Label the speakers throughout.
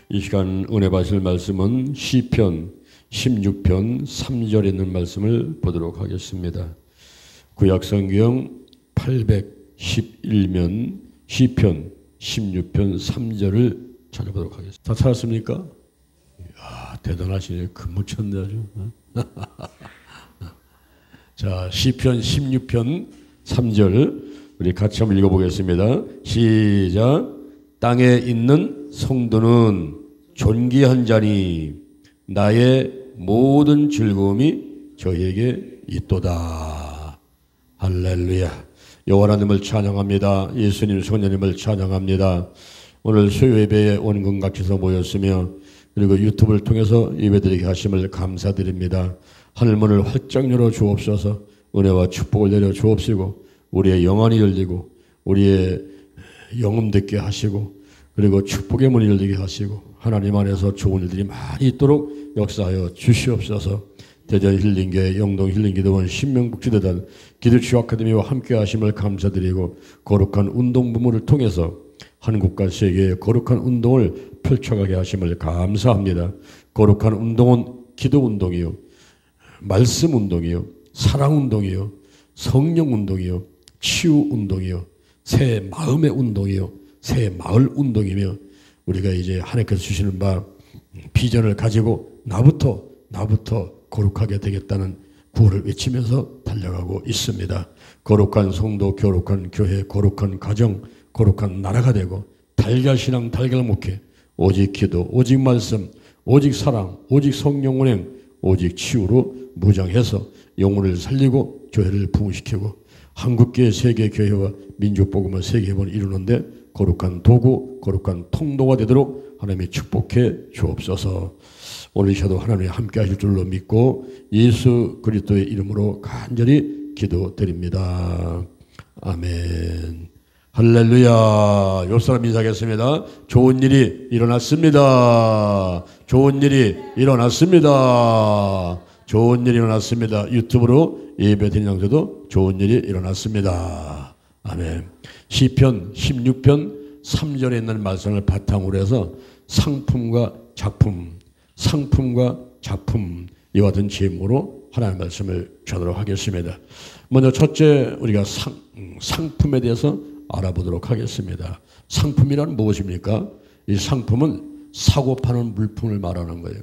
Speaker 1: 이 시간 은혜 받으실 말씀은 시편 16편 3절에 있는 말씀을 보도록 하겠습니다. 구약성경 811면 시편 16편 3절을 찾아보도록 하겠습니다. 다 찾았습니까? 이야, 대단하시네. 금묻혔네 아주. 자, 시편 16편 3절 우리 같이 한번 읽어보겠습니다. 시작. 땅에 있는 성도는 존귀한 자니 나의 모든 즐거움이 저에게 있도다. 할렐루야. 여호와 하나님을 찬양합니다. 예수님 성령님을 찬양합니다. 오늘 수요 예배에 온 것 같이서 모였으며 그리고 유튜브를 통해서 예배드리게 하심을 감사드립니다. 하늘문을 활짝 열어 주옵소서. 은혜와 축복을 내려 주옵시고 우리의 영안이 열리고 우리의 영음 듣게 하시고 그리고 축복의 문이 열리게 하시고 하나님 안에서 좋은 일들이 많이 있도록 역사하여 주시옵소서. 대전 힐링교회 영동 힐링기도원 신명국지대단 기도치유 아카데미와 함께 하심을 감사드리고 거룩한 운동 부문을 통해서 한국과 세계의 거룩한 운동을 펼쳐가게 하심을 감사합니다. 거룩한 운동은 기도 운동이요, 말씀 운동이요, 사랑 운동이요, 성령 운동이요, 치유 운동이요, 새 마음의 운동이요, 새 마을 운동이며 우리가 이제 하나님께서 주시는 바 비전을 가지고 나부터 거룩하게 되겠다는 구호를 외치면서 달려가고 있습니다. 거룩한 성도, 거룩한 교회, 거룩한 가정, 거룩한 나라가 되고 달걀신앙, 달걀목회, 오직 기도, 오직 말씀, 오직 사랑, 오직 성령 운행, 오직 치유로 무장해서 영혼을 살리고 교회를 부흥시키고 한국교회, 세계교회와 민족복음을 세계회번을 이루는데 거룩한 도구, 거룩한 통로가 되도록 하나님이 축복해 주옵소서. 오늘 이 시간도 하나님이 함께 하실 줄로 믿고 예수 그리스도의 이름으로 간절히 기도드립니다. 아멘. 할렐루야. 옆 사람 인사하겠습니다. 좋은 일이 일어났습니다. 좋은 일이 일어났습니다. 좋은 일이 일어났습니다. 유튜브로 예배드리는 장소도 좋은 일이 일어났습니다. 아멘. 시편 16편 3절에 있는 말씀을 바탕으로 해서 상품과 작품, 상품과 작품 이와 같은 제목으로 하나님의 말씀을 전하도록 하겠습니다. 먼저 첫째 우리가 상품에 대해서 알아보도록 하겠습니다. 상품이란 무엇입니까? 이 상품은 사고 파는 물품을 말하는 거예요.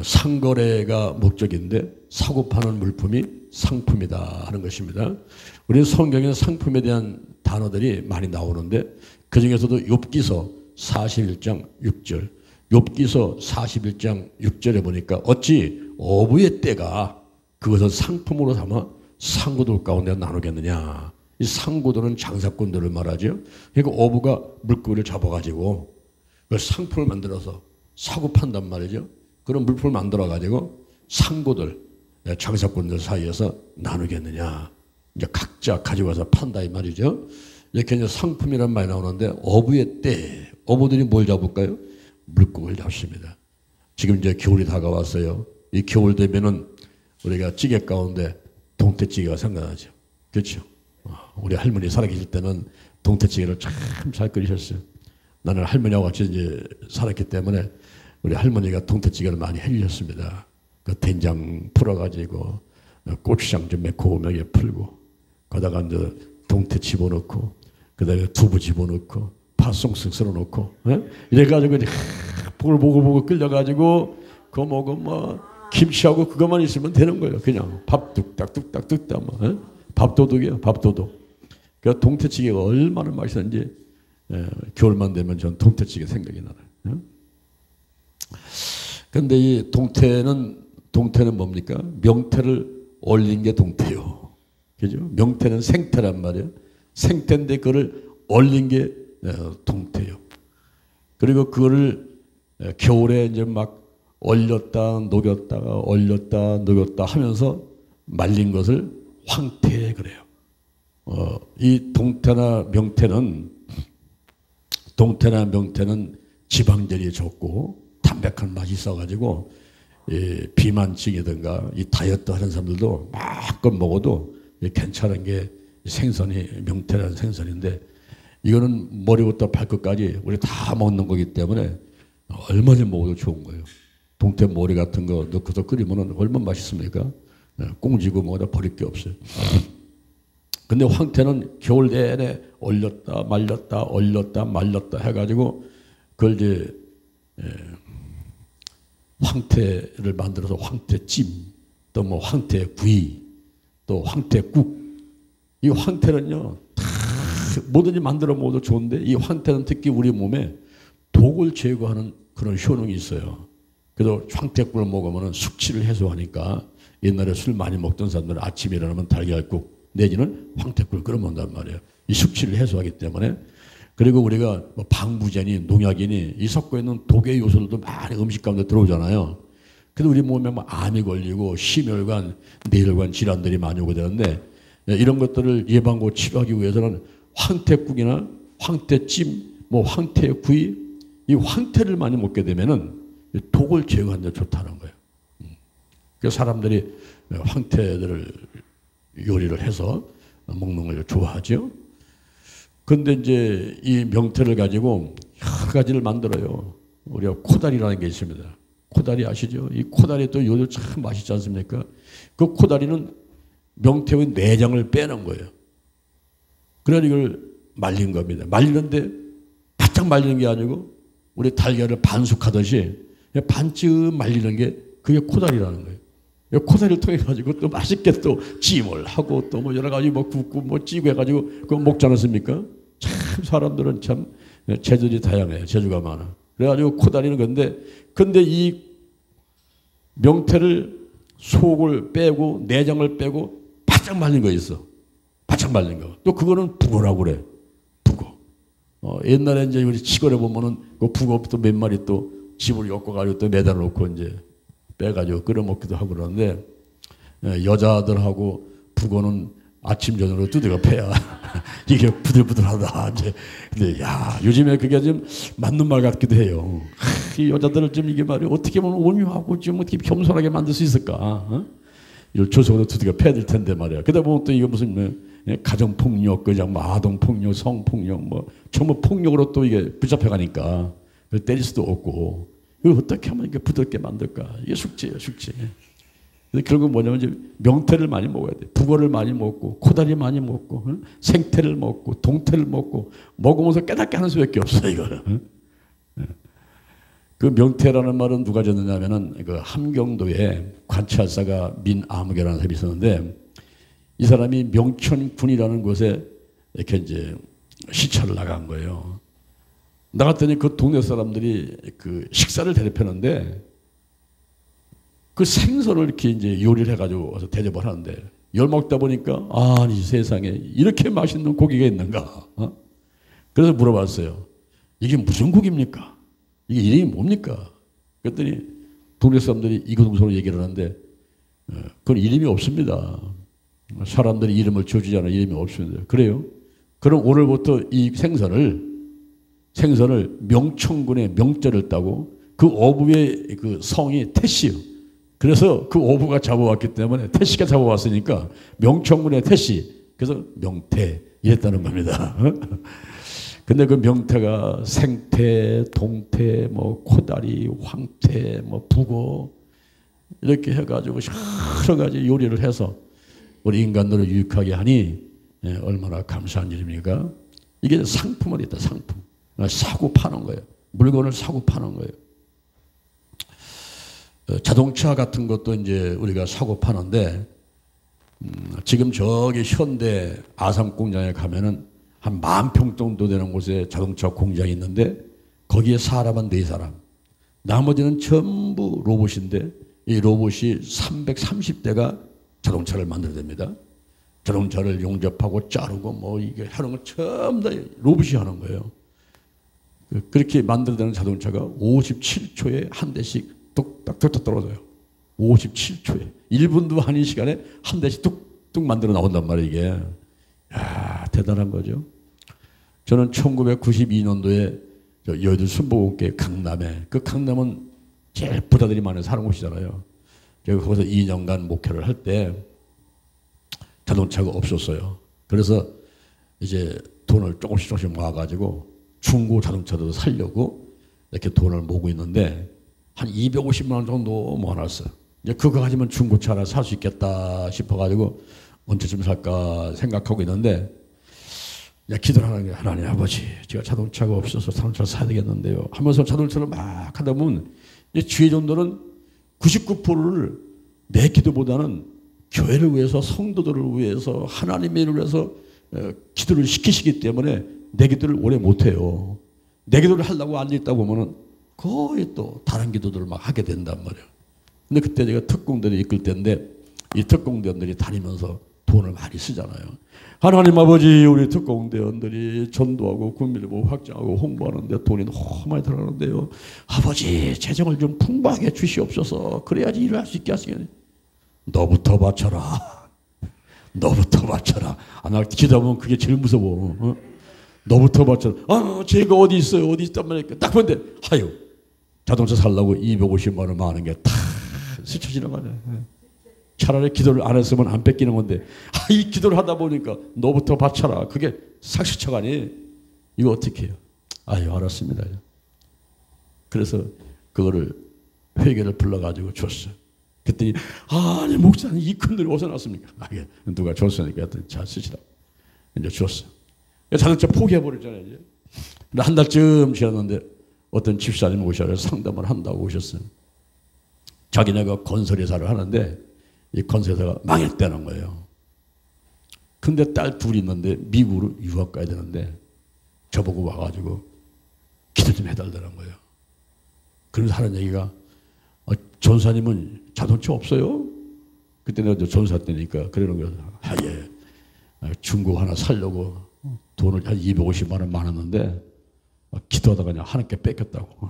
Speaker 1: 상거래가 목적인데 사고 파는 물품이 상품이다 하는 것입니다. 우리 성경에 상품에 대한 단어들이 많이 나오는데 그 중에서도 욥기서 41장 6절 욥기서 41장 6절에 보니까 어찌 어부의 떼가 그것을 상품으로 삼아 상고들 가운데 나누겠느냐. 이 상고들은 장사꾼들을 말하죠. 그러니까 어부가 물고기를 잡아가지고 그걸 상품을 만들어서 사고 판단 말이죠. 그런 물품을 만들어가지고 상고들, 장사꾼들 사이에서 나누겠느냐. 이제 각자 가지고 와서 판다 이 말이죠. 이렇게 이제 상품이란 말이 나오는데 어부의 때, 어부들이 뭘 잡을까요? 물고기를 잡습니다. 지금 이제 겨울이 다가왔어요. 이 겨울 되면은 우리가 찌개 가운데 동태찌개가 생각나죠. 그렇죠? 우리 할머니 살아계실 때는 동태찌개를 참 잘 끓이셨어요. 나는 할머니하고 같이 이제 살았기 때문에 우리 할머니가 동태찌개를 많이 해주셨습니다. 그 된장 풀어가지고 고추장 좀 매콤하게 풀고 거기다가 이제 동태 집어넣고 그다음에 두부 집어넣고 팥송송 썰어놓고 이래가지고 보글보글 끓여가지고 그거 먹으면 뭐 김치하고 그것만 있으면 되는 거예요. 그냥 밥 뚝딱뚝딱 뭐 밥도둑이에요. 밥도둑. 그 동태찌개가 얼마나 맛있었는지 겨울만 되면 전 동태찌개 생각이 나요. 그런데 이 동태는 뭡니까? 명태를 얼린 게 동태요. 그죠? 명태는 생태란 말이에요. 생태인데 그거를 얼린 게 동태요. 그리고 그거를 겨울에 이제 막 얼렸다 녹였다가 얼렸다 녹였다 하면서 말린 것을 황태 그래요. 이 동태나 명태는 지방질이 적고 담백한 맛이 있어가지고 비만증이든가 이 다이어트 하는 사람들도 마음껏 먹어도 괜찮은 게 생선이 명태라는 생선인데 이거는 머리부터 발끝까지 우리 다 먹는 거기 때문에 얼마나 먹어도 좋은 거예요. 동태 머리 같은 거 넣고서 끓이면 얼마나 맛있습니까? 꽁지고 뭐다 버릴 게 없어요. 근데 황태는 겨울 내내 얼렸다 말렸다 얼렸다 말렸다 해가지고 그걸 이제 황태를 만들어서 황태찜, 또 뭐 황태구이, 또 황태국. 이 황태는요 다 뭐든지 만들어 먹어도 좋은데 이 황태는 특히 우리 몸에 독을 제거하는 그런 효능이 있어요. 그래서 황태국을 먹으면 숙취를 해소하니까 옛날에 술 많이 먹던 사람들은 아침에 일어나면 달걀국 내지는 황태국을 끓여 먹는단 말이에요. 이 숙취를 해소하기 때문에. 그리고 우리가 뭐 방부제니 농약이니 이 섞여 있는 독의 요소들도 많이 음식 가운데 들어오잖아요. 그래서 우리 몸에 뭐 암이 걸리고 심혈관, 뇌혈관 질환들이 많이 오게 되는데 이런 것들을 예방하고 치료하기 위해서는 황태국이나 황태찜, 뭐 황태구이, 이 황태를 많이 먹게 되면은 독을 제거하는 데 좋다는 거예요. 그래서 사람들이 황태들을 요리를 해서 먹는 걸 좋아하죠. 근데 이제 이 명태를 가지고 여러 가지를 만들어요. 우리가 코다리라는 게 있습니다. 코다리 아시죠? 이 코다리 또 요리 참 맛있지 않습니까? 그 코다리는 명태의 내장을 빼는 거예요. 그래서 이걸 말린 겁니다. 말리는데 바짝 말리는 게 아니고 우리 달걀을 반숙하듯이 반쯤 말리는 게 그게 코다리라는 거예요. 코다리를 통해 가지고 또 맛있게 또 찜을 하고 또 뭐 여러 가지 뭐 굽고 뭐 찌고 해가지고 그거 먹지 않았습니까? 참 사람들은 참 재주들이 다양해요. 재주가 많아. 그래가지고 코다리는 근데 이 명태를 속을 빼고 내장을 빼고 바짝 말린 거 있어. 바짝 말린 거. 또 그거는 북어라고 그래. 북어. 옛날에 이제 우리 시골에 보면은 그 북어 또 몇 마리 또 집을 엮어가지고 또 매달아 놓고 이제 빼가지고 끓여 먹기도 하고 그러는데 여자들하고 북어는 아침 저녁으로 두드려 패야 이게 부들부들하다. 이제 근데 야 요즘에 그게 좀 맞는 말 같기도 해요. 이 여자들을 좀 이게 말이야 어떻게 보면 온유하고 좀 어떻게 겸손하게 만들 수 있을까? 이걸 조석으로 두드려 패야 될 텐데 말이야. 그러다 보면 또 이거 무슨 가정폭력, 그냥 뭐 아동폭력, 성폭력 뭐 전부 폭력으로 또 이게 붙잡혀가니까 때릴 수도 없고 이걸 어떻게 하면 이렇게 부드럽게 만들까? 이게 숙제예요, 숙제. 그래서 결국 뭐냐면 이제 명태를 많이 먹어야 돼. 북어를 많이 먹고 코다리 많이 먹고 생태를 먹고 동태를 먹으면서 깨닫게 하는 수밖에 없어 이거는. 그 명태라는 말은 누가 졌느냐면은 그 함경도에 관찰사가 민아무개라는 사람이 있었는데 이 사람이 명천군이라는 곳에 이렇게 이제 시찰을 나간 거예요. 나갔더니 그 동네 사람들이 그 식사를 대접하는데 그 생선을 이렇게 이제 요리를 해가지고 와서 대접을 하는데 열 먹다 보니까 아니 세상에 이렇게 맛있는 고기가 있는가? 그래서 물어봤어요. 이게 무슨 고기입니까? 이게 이름이 뭡니까? 그랬더니 동네 사람들이 이거동서로 얘기를 하는데 그건 이름이 없습니다. 사람들이 이름을 지어주지 않아 이름이 없습니다. 그래요? 그럼 오늘부터 이 생선을 명천군의 명자를 따고 그 어부의 그 성이 태씨요. 그래서 그 어부가 잡아왔기 때문에 태씨가 잡아왔으니까 명천군의 태씨. 그래서 명태 이랬다는 겁니다. 근데 그 명태가 생태, 동태, 뭐 코다리, 황태, 뭐 북어 이렇게 해가지고 여러 가지 요리를 해서 우리 인간들을 유익하게 하니 얼마나 감사한 일입니까? 이게 상품은 있다, 상품. 사고 파는 거예요. 물건을 사고 파는 거예요. 자동차 같은 것도 이제 우리가 사고 파는데 지금 저기 현대 아산 공장에 가면은 한 10,000평 정도 되는 곳에 자동차 공장이 있는데 거기에 사람은 4사람. 나머지는 전부 로봇인데 이 로봇이 330대가 자동차를 만들어냅니다. 자동차를 용접하고 자르고 뭐 이게 하는 건 전부 다 로봇이 하는 거예요. 그렇게 만들어내는 자동차가 57초에 한 대씩 뚝딱 떨어져요. 57초에. 1분도 아닌 시간에 한 대씩 뚝뚝 만들어 나온단 말이에요, 이게. 야, 대단한 거죠. 저는 1992년도에 여의도 순복음교회 강남에, 그 강남은 제일 부자들이 많이 사는 곳이잖아요. 제가 거기서 2년간 목회를 할 때 자동차가 없었어요. 그래서 이제 돈을 조금씩 모아가지고 중고 자동차도 살려고 이렇게 돈을 모으고 있는데 한 250만 원 정도 모아놨어요. 이제 그거 가지면 중고차 하나 살 수 있겠다 싶어가지고 언제쯤 살까 생각하고 있는데 기도를 하는 게 하나님 아버지 제가 자동차가 없어서 자동차를 사야 되겠는데요 하면서 자동차를 막 하다 보면 주의 전도는 99%를 내 기도보다는 교회를 위해서 성도들을 위해서 하나님의 일을 위해서 기도를 시키시기 때문에 내 기도를 오래 못해요. 내 기도를 하려고 앉아있다 보면은 거의 또 다른 기도들을 막 하게 된단 말이에요. 근데 그때 제가 특공대를 이끌 때인데 이 특공대원들이 다니면서 돈을 많이 쓰잖아요. 하나님 아버지 우리 특공대원들이 전도하고 군밀부 확장하고 홍보하는데 돈이 너무 많이 들어가는데요. 아버지 재정을 좀 풍부하게 주시옵소서. 그래야지 일을 할 수 있게 하시겠네. 너부터 바쳐라. 너부터 바쳐라. 나 기도하면 그게 제일 무서워. 너부터 바쳐라. 제가 어디 있어요. 어디 있단 말이야. 딱 보는데 하유 자동차 살려고 250만 원 많은 게 다 스쳐 지나가네. 차라리 기도를 안 했으면 안 뺏기는 건데 이 기도를 하다 보니까 너부터 바쳐라. 그게 삭스쳐가니 이거 어떻게 해요? 아유 알았습니다. 그래서 그거를 회계를 불러가지고 줬어요. 그랬더니 아니 목사님 이 큰 돈이 어디서 났습니까? 누가 줬으니까 잘 쓰시라고 이제 줬어요. 자동차 포기해버렸잖아요. 이제. 한 달쯤 지났는데 어떤 집사님 오셔서 상담을 한다고 오셨어요. 자기네가 건설회사를 하는데 이 건설회사가 망했다는 거예요. 근데 딸 둘이 있는데 미국으로 유학 가야 되는데 저보고 와가지고 기도 좀 해달라는 거예요. 그래서 하는 얘기가 전사님은 자동차 없어요? 그때 내가 전사 때니까 그러는 거예요. 예. 중고 하나 살려고 돈을 한 250만 원 많았는데 기도하다가 그냥 하나께 뺏겼다고.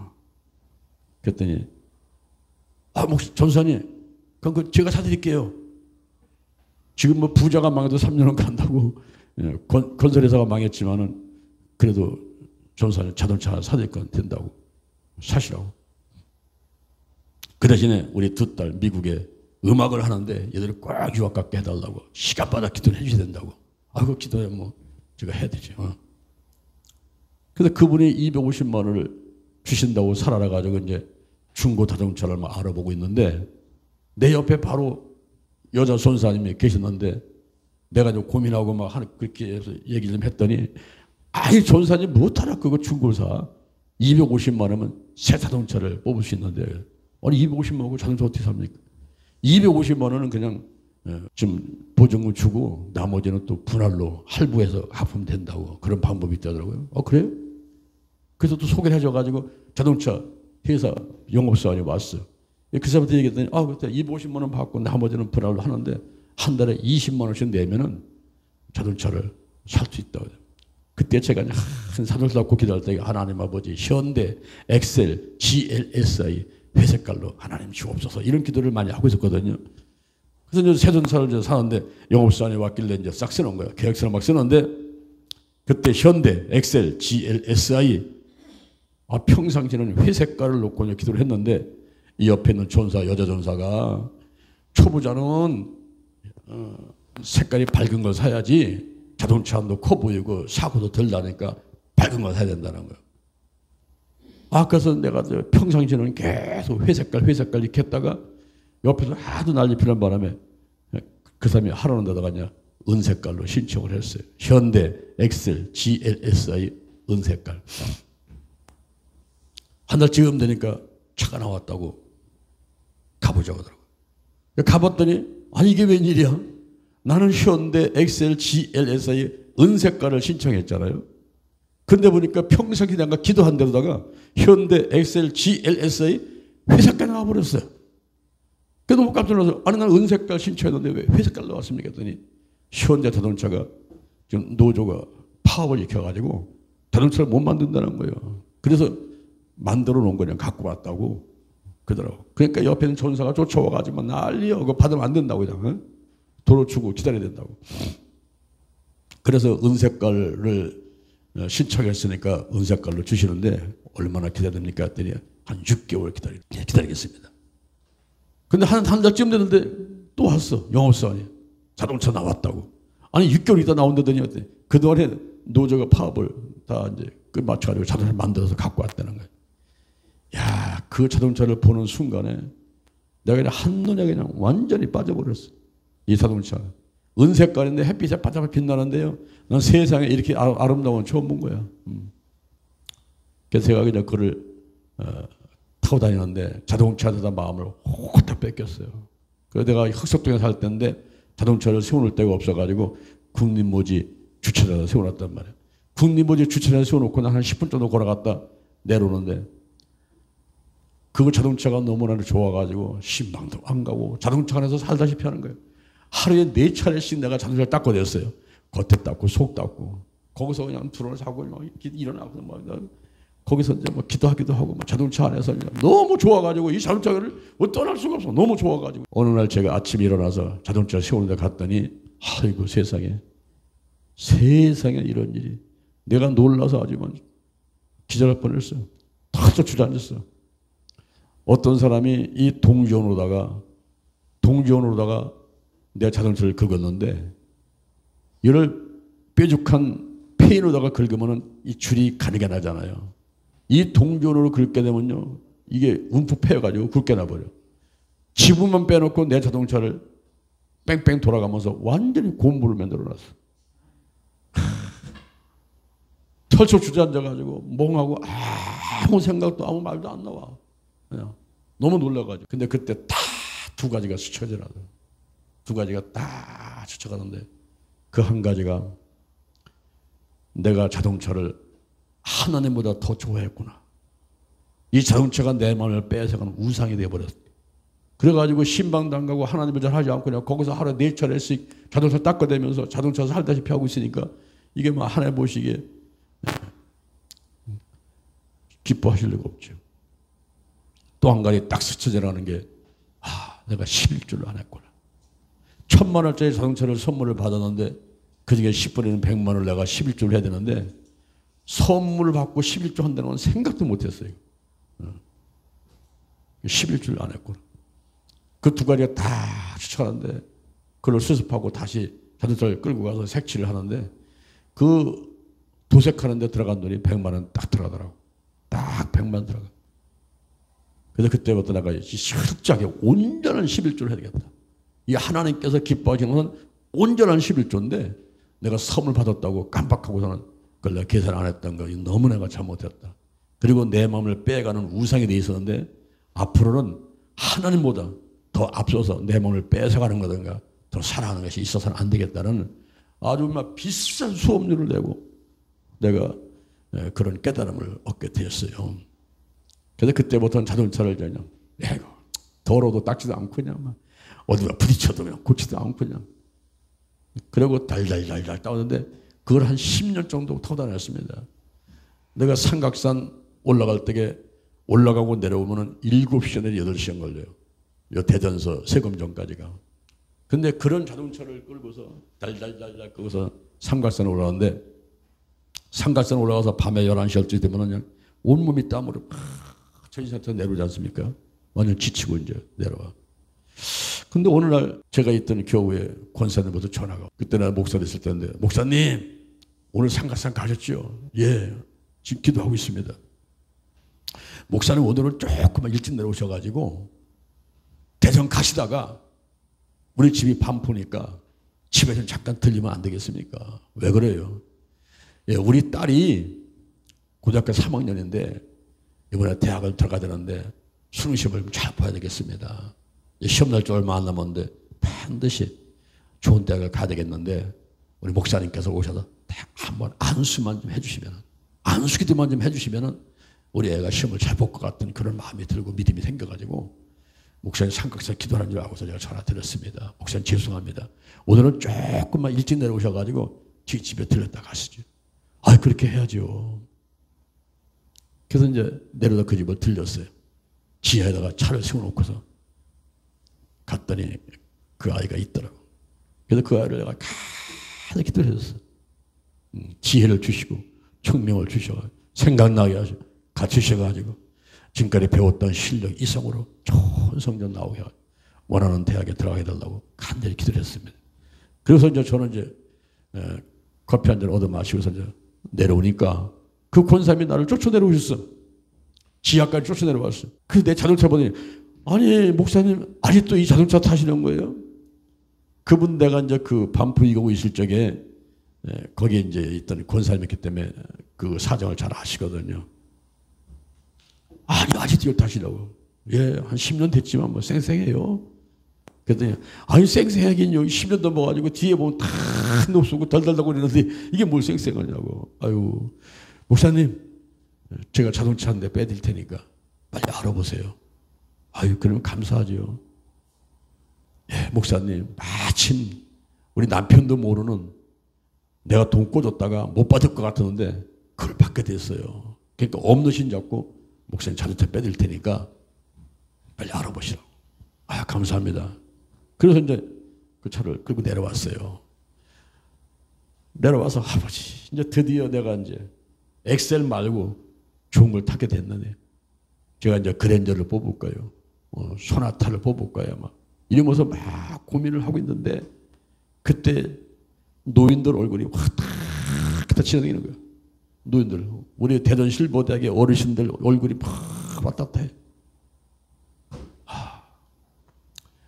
Speaker 1: 그랬더니 전사님 그럼 제가 사드릴게요. 지금 뭐 부자가 망해도 3년은 간다고 건설회사가 망했지만은 그래도 전사님 자동차 하나 사드릴 건 된다고 사시라고. 그 대신에 우리 두 딸 미국에 음악을 하는데 얘들을 꼭 유학 갖게 해달라고 시간마다 기도를 해주셔야 된다고. 그 기도야 뭐 제가 해야 되죠. 그래서 그분이 250만 원을 주신다고 살아가지고 이제 중고 자동차를 막 알아보고 있는데 내 옆에 바로 여자 선사님이 계셨는데 내가 좀 고민하고 막 그렇게 해서 얘기를 좀 했더니 전사님 못하나 그거 중고를 사. 250만 원이면 새 자동차를 뽑을 수 있는데 아니 250만 원고 자동차 어떻게 삽니까? 250만 원은 그냥 좀 보증금 주고 나머지는 또 분할로 할부해서 갚으면 된다고 그런 방법이 있다더라고요. 그래요? 그래서 또 소개를 해줘가지고 자동차 회사 영업사원이 왔어요. 그 사람한테 얘기했더니 그때 250만 원 받고 나머지는 분할로 하는데 한 달에 20만 원씩 내면은 자동차를 살 수 있다고. 그때 제가 산을 잡고 기도할 때 하나님 아버지 현대, 엑셀, GLSI 회색깔로 하나님 주옵소서 이런 기도를 많이 하고 있었거든요. 그래서 이제 새 전차를 사는데 영업사원이 왔길래 이제 싹 쓰는 거예요. 계약서를 막 쓰는데 그때 현대, 엑셀, GLSI 평상시에는 회색깔을 놓고 기도를 했는데 이 옆에 있는 전사, 여자 전사가 초보자는 색깔이 밝은 걸 사야지 자동차도 커 보이고 사고도 덜 나니까 밝은 걸 사야 된다는 거예요. 그래서 내가 평상시에는 계속 회색깔 이렇게 했다가 옆에서 하도 난리 피는 바람에 그 사람이 하라는 데다가 그냥 은색깔로 신청을 했어요. 현대, 엑셀, GLSI 은색깔. 한 달쯤 되니까 차가 나왔다고 가보자고 하더라고요. 가봤더니 이게 웬일이야? 나는 현대, 엑셀, GLSI 은색깔을 신청했잖아요. 근데 보니까 평상시 내가 기도한 데로다가 현대, 엑셀, GLSI 회색깔 나와버렸어요. 그래도 뭐 깜짝 놀라서 나는 은색깔 신청했는데 왜 회색깔 나왔습니까? 했더니 현대 자동차가 지금 노조가 파업을 일으켜가지고 자동차를 못 만든다는 거예요. 그래서 만들어 놓은 거 그냥 갖고 왔다고 그러더라고. 그러니까 옆에 있는 전사가 쫓아와가지고 난리야. 그거 받으면 안 된다고 그냥 도로 주고 기다려야 된다고. 그래서 은색깔을 신청했으니까 은색깔로 주시는데 얼마나 기다립니까? 했더니 한 6개월 기다리겠습니다. 근데 한 달쯤 됐는데 또 왔어. 영업사원이. 자동차 나왔다고. 6개월 있다 나온다더니 그동안에 노조가 파업을 다 이제 끝 맞춰가지고 자동차 만들어서 갖고 왔다는 거예요. 야, 그 자동차를 보는 순간에 내가 그냥 한눈에 그냥 완전히 빠져버렸어. 이 자동차. 은색깔인데 햇빛에 반짝반짝 빛나는데요. 난 세상에 이렇게 아름다운 건 처음 본 거야. 그래서 제가 그냥 그를 타고 다니는데 자동차에다 마음을 호딱 뺏겼어요. 그래서 내가 흑석동에 살 때인데 자동차를 세워놓을 데가 없어가지고 국립모지 주차장에 세워놨단 말이야. 국립모지 주차장에 세워놓고 한 10분 정도 걸어갔다 내려오는데 그 자동차가 너무나 좋아가지고 신방도 안 가고 자동차 안에서 살다시피 하는 거예요. 하루에 4차례씩 내가 자동차를 닦고 냈어요. 겉에 닦고 속 닦고 거기서 그냥 드론을 사고 일어나고 거기서 이제 뭐 기도하기도 하고 자동차 안에서 너무 좋아가지고 이 자동차를 떠날 수가 없어. 너무 좋아가지고 어느 날 제가 아침에 일어나서 자동차 세우는데 갔더니 아이고 세상에 이런 일이 내가 놀라서 아주만 기절할 뻔했어요. 탁 주저앉았어. 어떤 사람이 이 동지원으로다가 내 자동차를 긁었는데 이를 뾰족한 페인으로다가 긁으면 이 줄이 가늘게 나잖아요. 이 동전으로 긁게 되면요, 이게 움푹 패여가지고 굵게 나버려. 지붕만 빼놓고 내 자동차를 뺑뺑 돌아가면서 완전히 고무를 만들어놨어. 털썩 주저앉아가지고 멍하고 아무 생각도 아무 말도 안 나와. 그냥 너무 놀라가지고. 근데 그때 다 두 가지가 스쳐지더라고요. 두 가지가 다 스쳐가는데 그 한 가지가 내가 자동차를 하나님보다 더 좋아했구나. 이 자동차가 내 마음을 뺏어가는 우상이 되어버렸어. 그래가지고 신방도 안 가고 하나님을 잘 하지 않고 그냥 거기서 하루에 4차례씩 자동차 닦아대면서 자동차 살다시피 하고 있으니까 이게 뭐 하나님 보시기에 기뻐하실 리가 없죠. 또 한 가지 딱 스쳐져나가는 게 내가 11주를 안 했구나. 1000만 원짜리 자동차를 선물을 받았는데 그중에 10분에는 100만 원을 내가 11주를 해야 되는데 선물을 받고 11주 한다는 건 생각도 못했어요. 11주를 안 했구나. 그 두 가지가 다 추천하는데 그걸 수습하고 다시 자동차를 끌고 가서 색칠을 하는데 그 도색하는 데 들어간 돈이 100만 원 딱 들어가더라고. 딱 100만 원 들어가. 그래서 그때부터 내가 철저하게 온전한 11조를 해야 되겠다. 이 하나님께서 기뻐하시는 것은 온전한 11조인데 내가 선물 받았다고 깜빡하고서는 그걸 내가 계산 안 했던 거 너무 내가 잘못했다. 그리고 내 마음을 빼가는 우상이 돼 있었는데 앞으로는 하나님보다 더 앞서서 내 마음을 뺏어가는 거든가 더 사랑하는 것이 있어서는 안 되겠다는 아주 막 비싼 수업료를 내고 내가 그런 깨달음을 얻게 되었어요. 그래서 그때부터는 자동차를 그냥 더러워도 닦지도 않고 그냥 어디가 부딪혀도 그냥 고치도 않고 그냥 그리고 달달달달 따오는데 그걸 한 10년 정도 타고 다녔습니다. 내가 삼각산 올라갈 때에 올라가고 내려오면 7시간 내지 8시간 걸려요. 요 대전서 세금정까지가. 근데 그런 자동차를 끌고서 달달달달 끌고서 삼각산에 올라가는데 삼각산 올라가서 밤에 11시 12시 되면 그냥 온몸이 땀으로 천지상태로 내려오지 않습니까? 완전 지치고 이제 내려와. 근데 어느 날 제가 있던 교회에 권사님부터 전화가 그때 내가 목사님 있을 때인데 목사님 오늘 삼각산 가셨죠? 예. 지금 기도하고 있습니다. 목사님 오늘은 조금만 일찍 내려오셔가지고 대전 가시다가 우리 집이 반포니까 집에 좀 잠깐 들리면 안 되겠습니까? 왜 그래요? 예, 우리 딸이 고등학교 3학년인데 이번에 대학을 들어가야 되는데 수능시험을 잘 봐야 되겠습니다. 시험 날짜 얼마 안 남았는데 반드시 좋은 대학을 가야 되겠는데 우리 목사님께서 오셔서 한번 안수만 좀 해주시면 안수기도만 좀 해주시면 우리 애가 시험을 잘 볼 것 같은 그런 마음이 들고 믿음이 생겨가지고 목사님 삼각산 기도하는 줄 알고서 제가 전화 드렸습니다. 목사님 죄송합니다. 오늘은 조금만 일찍 내려오셔가지고 집에 들렸다 가시죠. 그렇게 해야죠. 그래서 이제 내려다 그 집을 들렸어요. 지하에다가 차를 세워놓고서 갔더니 그 아이가 있더라고. 그래서 그 아이를 내가 가득 기도를 해줬어. 지혜를 주시고 청명을 주셔가지고 생각나게 하시고 갖추셔가지고 지금까지 배웠던 실력 이상으로 좋은 성적 나오게 하고 원하는 대학에 들어가게 해달라고 간절히 기도를 했습니다. 그래서 이제 저는 이제 커피 한 잔 얻어 마시고서 이제 내려오니까 그 권사님이 나를 쫓아 내려오셨어. 지하까지 쫓아내려왔어요. 그래서 내 자동차 보더니 아니 목사님 아직도 이 자동차 타시는 거예요? 그분 내가 이제 그 반포 이가고 있을 적에 거기에 이제 있던 권사님이었기 때문에 그 사정을 잘 아시거든요. 아니 아직도 이걸 타시라고. 예, 한 10년 됐지만 뭐 쌩쌩해요. 그랬더니 아니 쌩쌩하긴요. 10년 넘어가지고 뒤에 보면 다 녹수고 덜덜덜고 그러는데 이게 뭘 쌩쌩하냐고. 아유 목사님 제가 자동차 한 대 빼드릴 테니까 빨리 알아보세요. 아유 그러면 감사하죠. 예, 목사님 마침 우리 남편도 모르는 내가 돈 꿔줬다가 못 받을 것 같았는데 그걸 받게 됐어요. 그러니까 없는 신 잡고 목사님 자동차 빼드릴 테니까 빨리 알아보시라고. 아 감사합니다. 그래서 이제 그 차를 끌고 내려왔어요. 내려와서 아버지 이제 드디어 내가 이제 엑셀 말고 좋은 걸 타게 됐는데 제가 이제 그랜저를 뽑을까요? 소나타를 뽑을까요? 막 이러면서 막 고민을 하고 있는데 그때 노인들 얼굴이 확 지나다니는 거예요. 노인들 우리 대전 실버대학의 어르신들 얼굴이 막 왔다 갔다 해.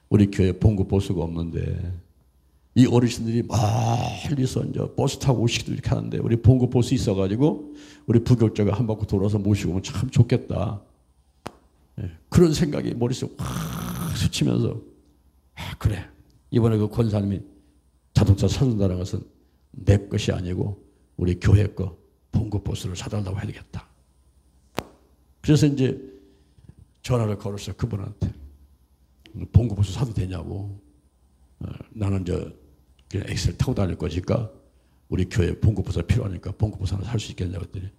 Speaker 1: 우리 교회 봉급 보수가 없는데 이 어르신들이 멀리서 이제 버스 타고 오시기도 이렇게 하는데 우리 봉급 보수 있어가지고 우리 부교육자가 한 바퀴 돌아서 모시고 오면 참 좋겠다. 예, 그런 생각이 머릿속에 확 스치면서 그래 이번에 그 권사님이 자동차 사준다는 것은 내 것이 아니고 우리 교회 거 봉급 보수를 사달라고 해야 되겠다. 그래서 이제 전화를 걸었어요. 그분한테. 봉급 보수 사도 되냐고. 나는 그냥 엑셀 타고 다닐 것이니까 우리 교회 봉급 보수가 필요하니까 봉급 보수 하나 살 수 있겠냐고 했더니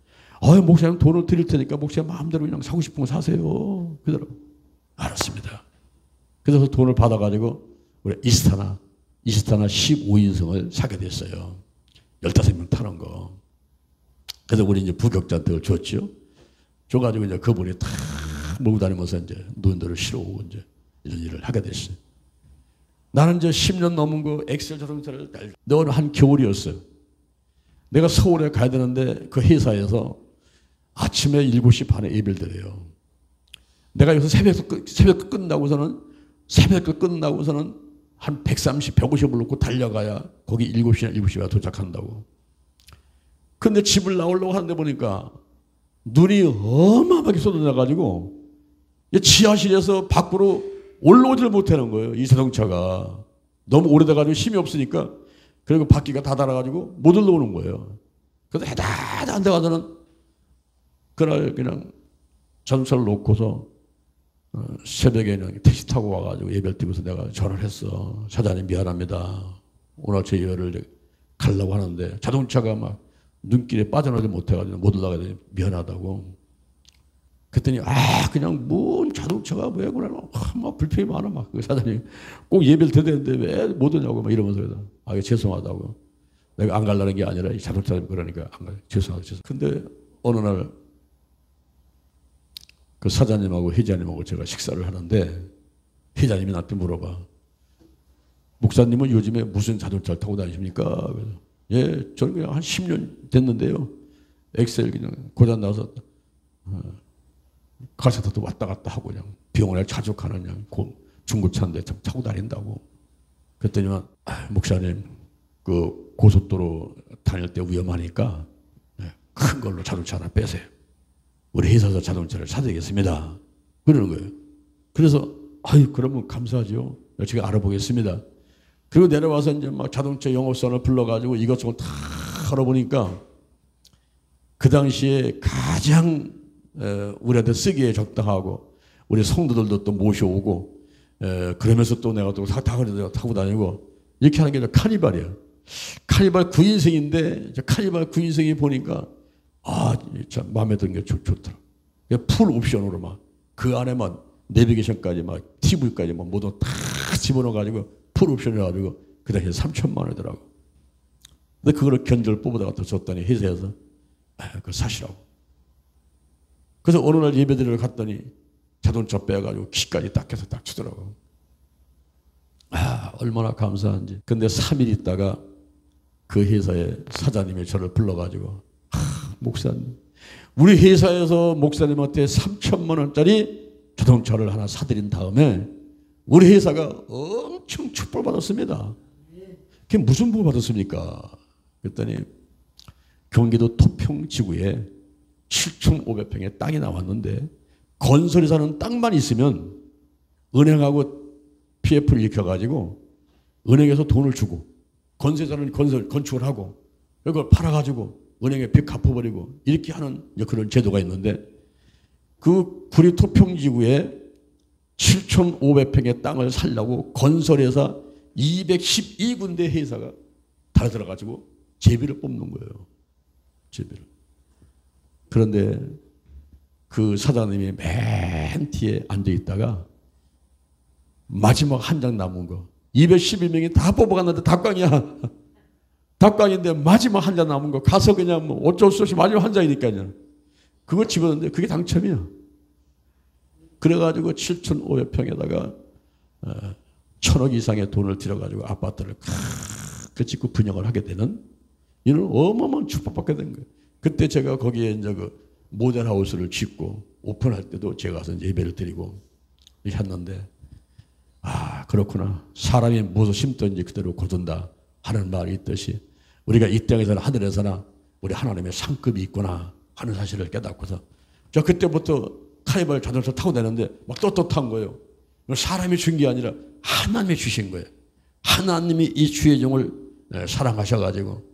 Speaker 1: 목사님 돈을 드릴 테니까 목사님 마음대로 그냥 사고 싶은 거 사세요. 그러더라고. 알았습니다. 그래서 돈을 받아가지고 우리 이스타나 15인승을 사게 됐어요. 15명 타는 거. 그래서 우리 이제 부격자한테 줬죠. 줘가지고 이제 그분이 다 몰고 다니면서 이제 노인들을 실어오고 이제 이런 일을 하게 됐어요. 나는 이제 10년 넘은 그 엑셀 자동차를 늘 한 겨울이었어요. 내가 서울에 가야 되는데 그 회사에서 아침에 7시 반에 예배를 드려요. 내가 여기서 새벽 끝나고서는 한 130, 150을 놓고 달려가야 거기 7시나 7시가 도착한다고. 근데 집을 나오려고 하는데 보니까 눈이 어마어마하게 쏟아져가지고 지하실에서 밖으로 올라오지를 못하는 거예요. 이 자동차가. 너무 오래돼가지고 힘이 없으니까 그리고 바퀴가 다 닳아가지고 못 올라오는 거예요. 그래서 해다 앉아가서는 그날 그냥 자동차를 놓고서 새벽에 그냥 택시 타고 와가지고 예배를 드리면서 내가 전화를 했어. 사장님 미안합니다. 오늘 제 예배를 가려고 하는데 자동차가 막 눈길에 빠져나오지 못해가지고 못 올라가더니 미안하다고. 그랬더니 그냥 뭔 자동차가 왜 그래 막 불평이 많아 막 그 사장님 꼭 예배를 드려야 되는데 왜 못 오냐고 막 이러면서 죄송하다고. 내가 안 가려는 게 아니라 이 자동차 그러니까 안 가. 죄송하다. 근데 어느 날 그 사장님하고 회장님하고 제가 식사를 하는데 회장님이 나한테 물어봐. 목사님은 요즘에 무슨 자동차를 타고 다니십니까? 그래서 예, 저는 그냥 한 10년 됐는데요. 엑셀 그냥 고장 나서 가세터도 왔다 갔다 하고 그냥 병원에 자주 가는 그냥 중고차인데 좀 타고 다닌다고. 그랬더니만 목사님 그 고속도로 다닐 때 위험하니까 큰 걸로 자동차 하나 빼세요. 우리 회사에서 자동차를 사드리겠습니다. 그러는 거예요. 그래서 그러면 감사하죠. 제가 알아보겠습니다. 그리고 내려와서 이제 막 자동차 영업사원을 불러가지고 이것저것 다 알아보니까 그 당시에 가장 우리한테 쓰기에 적당하고 우리 성도들도 또 모셔오고 그러면서 또 내가 또 타고 다니고 이렇게 하는 게 카니발이야. 카니발 9인승인데 카니발 9인승이 보니까 참 마음에 드는 게 좋더라. 풀 옵션으로 막 그 안에만 내비게이션까지 막 TV까지 막 모두 다 집어넣어가지고 풀 옵션을 해가지고 그 당시에 3천만 원이더라고. 근데 그거를 견적을 뽑아다가 또 줬더니 회사에서 그걸 사시라고. 그래서 어느 날 예배드리러 갔더니 자동차 빼가지고 키까지 딱 해서 딱 주더라고. 얼마나 감사한지. 근데 3일 있다가 그 회사의 사장님이 저를 불러가지고 목사님 우리 회사에서 목사님한테 3천만 원짜리 자동차를 하나 사드린 다음에 우리 회사가 엄청 축복받았습니다. 그게 무슨 복 받았습니까? 그랬더니 경기도 토평지구에 7,500평의 땅이 나왔는데 건설회사는 땅만 있으면 은행하고 PF를 일으켜가지고 은행에서 돈을 주고 건설회사는 건축을 하고 이걸 팔아가지고 은행에 빚 갚아버리고 이렇게 하는 그런 제도가 있는데 그 구리 토평지구에 7,500평의 땅을 살려고 건설회사 212군데 회사가 달려들어가지고 제비를 뽑는 거예요. 제비를. 그런데 그 사장님이 맨 뒤에 앉아있다가 마지막 한 장 남은 거 211명이 다 뽑아갔는데 닭광이야. 닭광인데 마지막 한 장 남은 거 가서 그냥 뭐 어쩔 수 없이 마지막 한 장이니까요. 그거 집었는데 그게 당첨이야. 그래가지고 7,500평에다가 1,000억 이상의 돈을 들여가지고 아파트를 크 짓고 분양을 하게 되는 이런 어마어마한 축복받게 된 거예요. 그때 제가 거기에 이제 그 모델하우스를 짓고 오픈할 때도 제가 가서 이제 예배를 드리고 했는데 아 그렇구나. 사람이 무엇을 심든지 그대로 거둔다 하는 말이 있듯이 우리가 이 땅에서나 하늘에서나 우리 하나님의 상급이 있구나 하는 사실을 깨닫고서 저 그때부터 카니발 자동차 타고 다녔는데 막 떳떳한 거예요. 사람이 준 게 아니라 하나님이 주신 거예요. 하나님이 이 주의 종을 사랑하셔가지고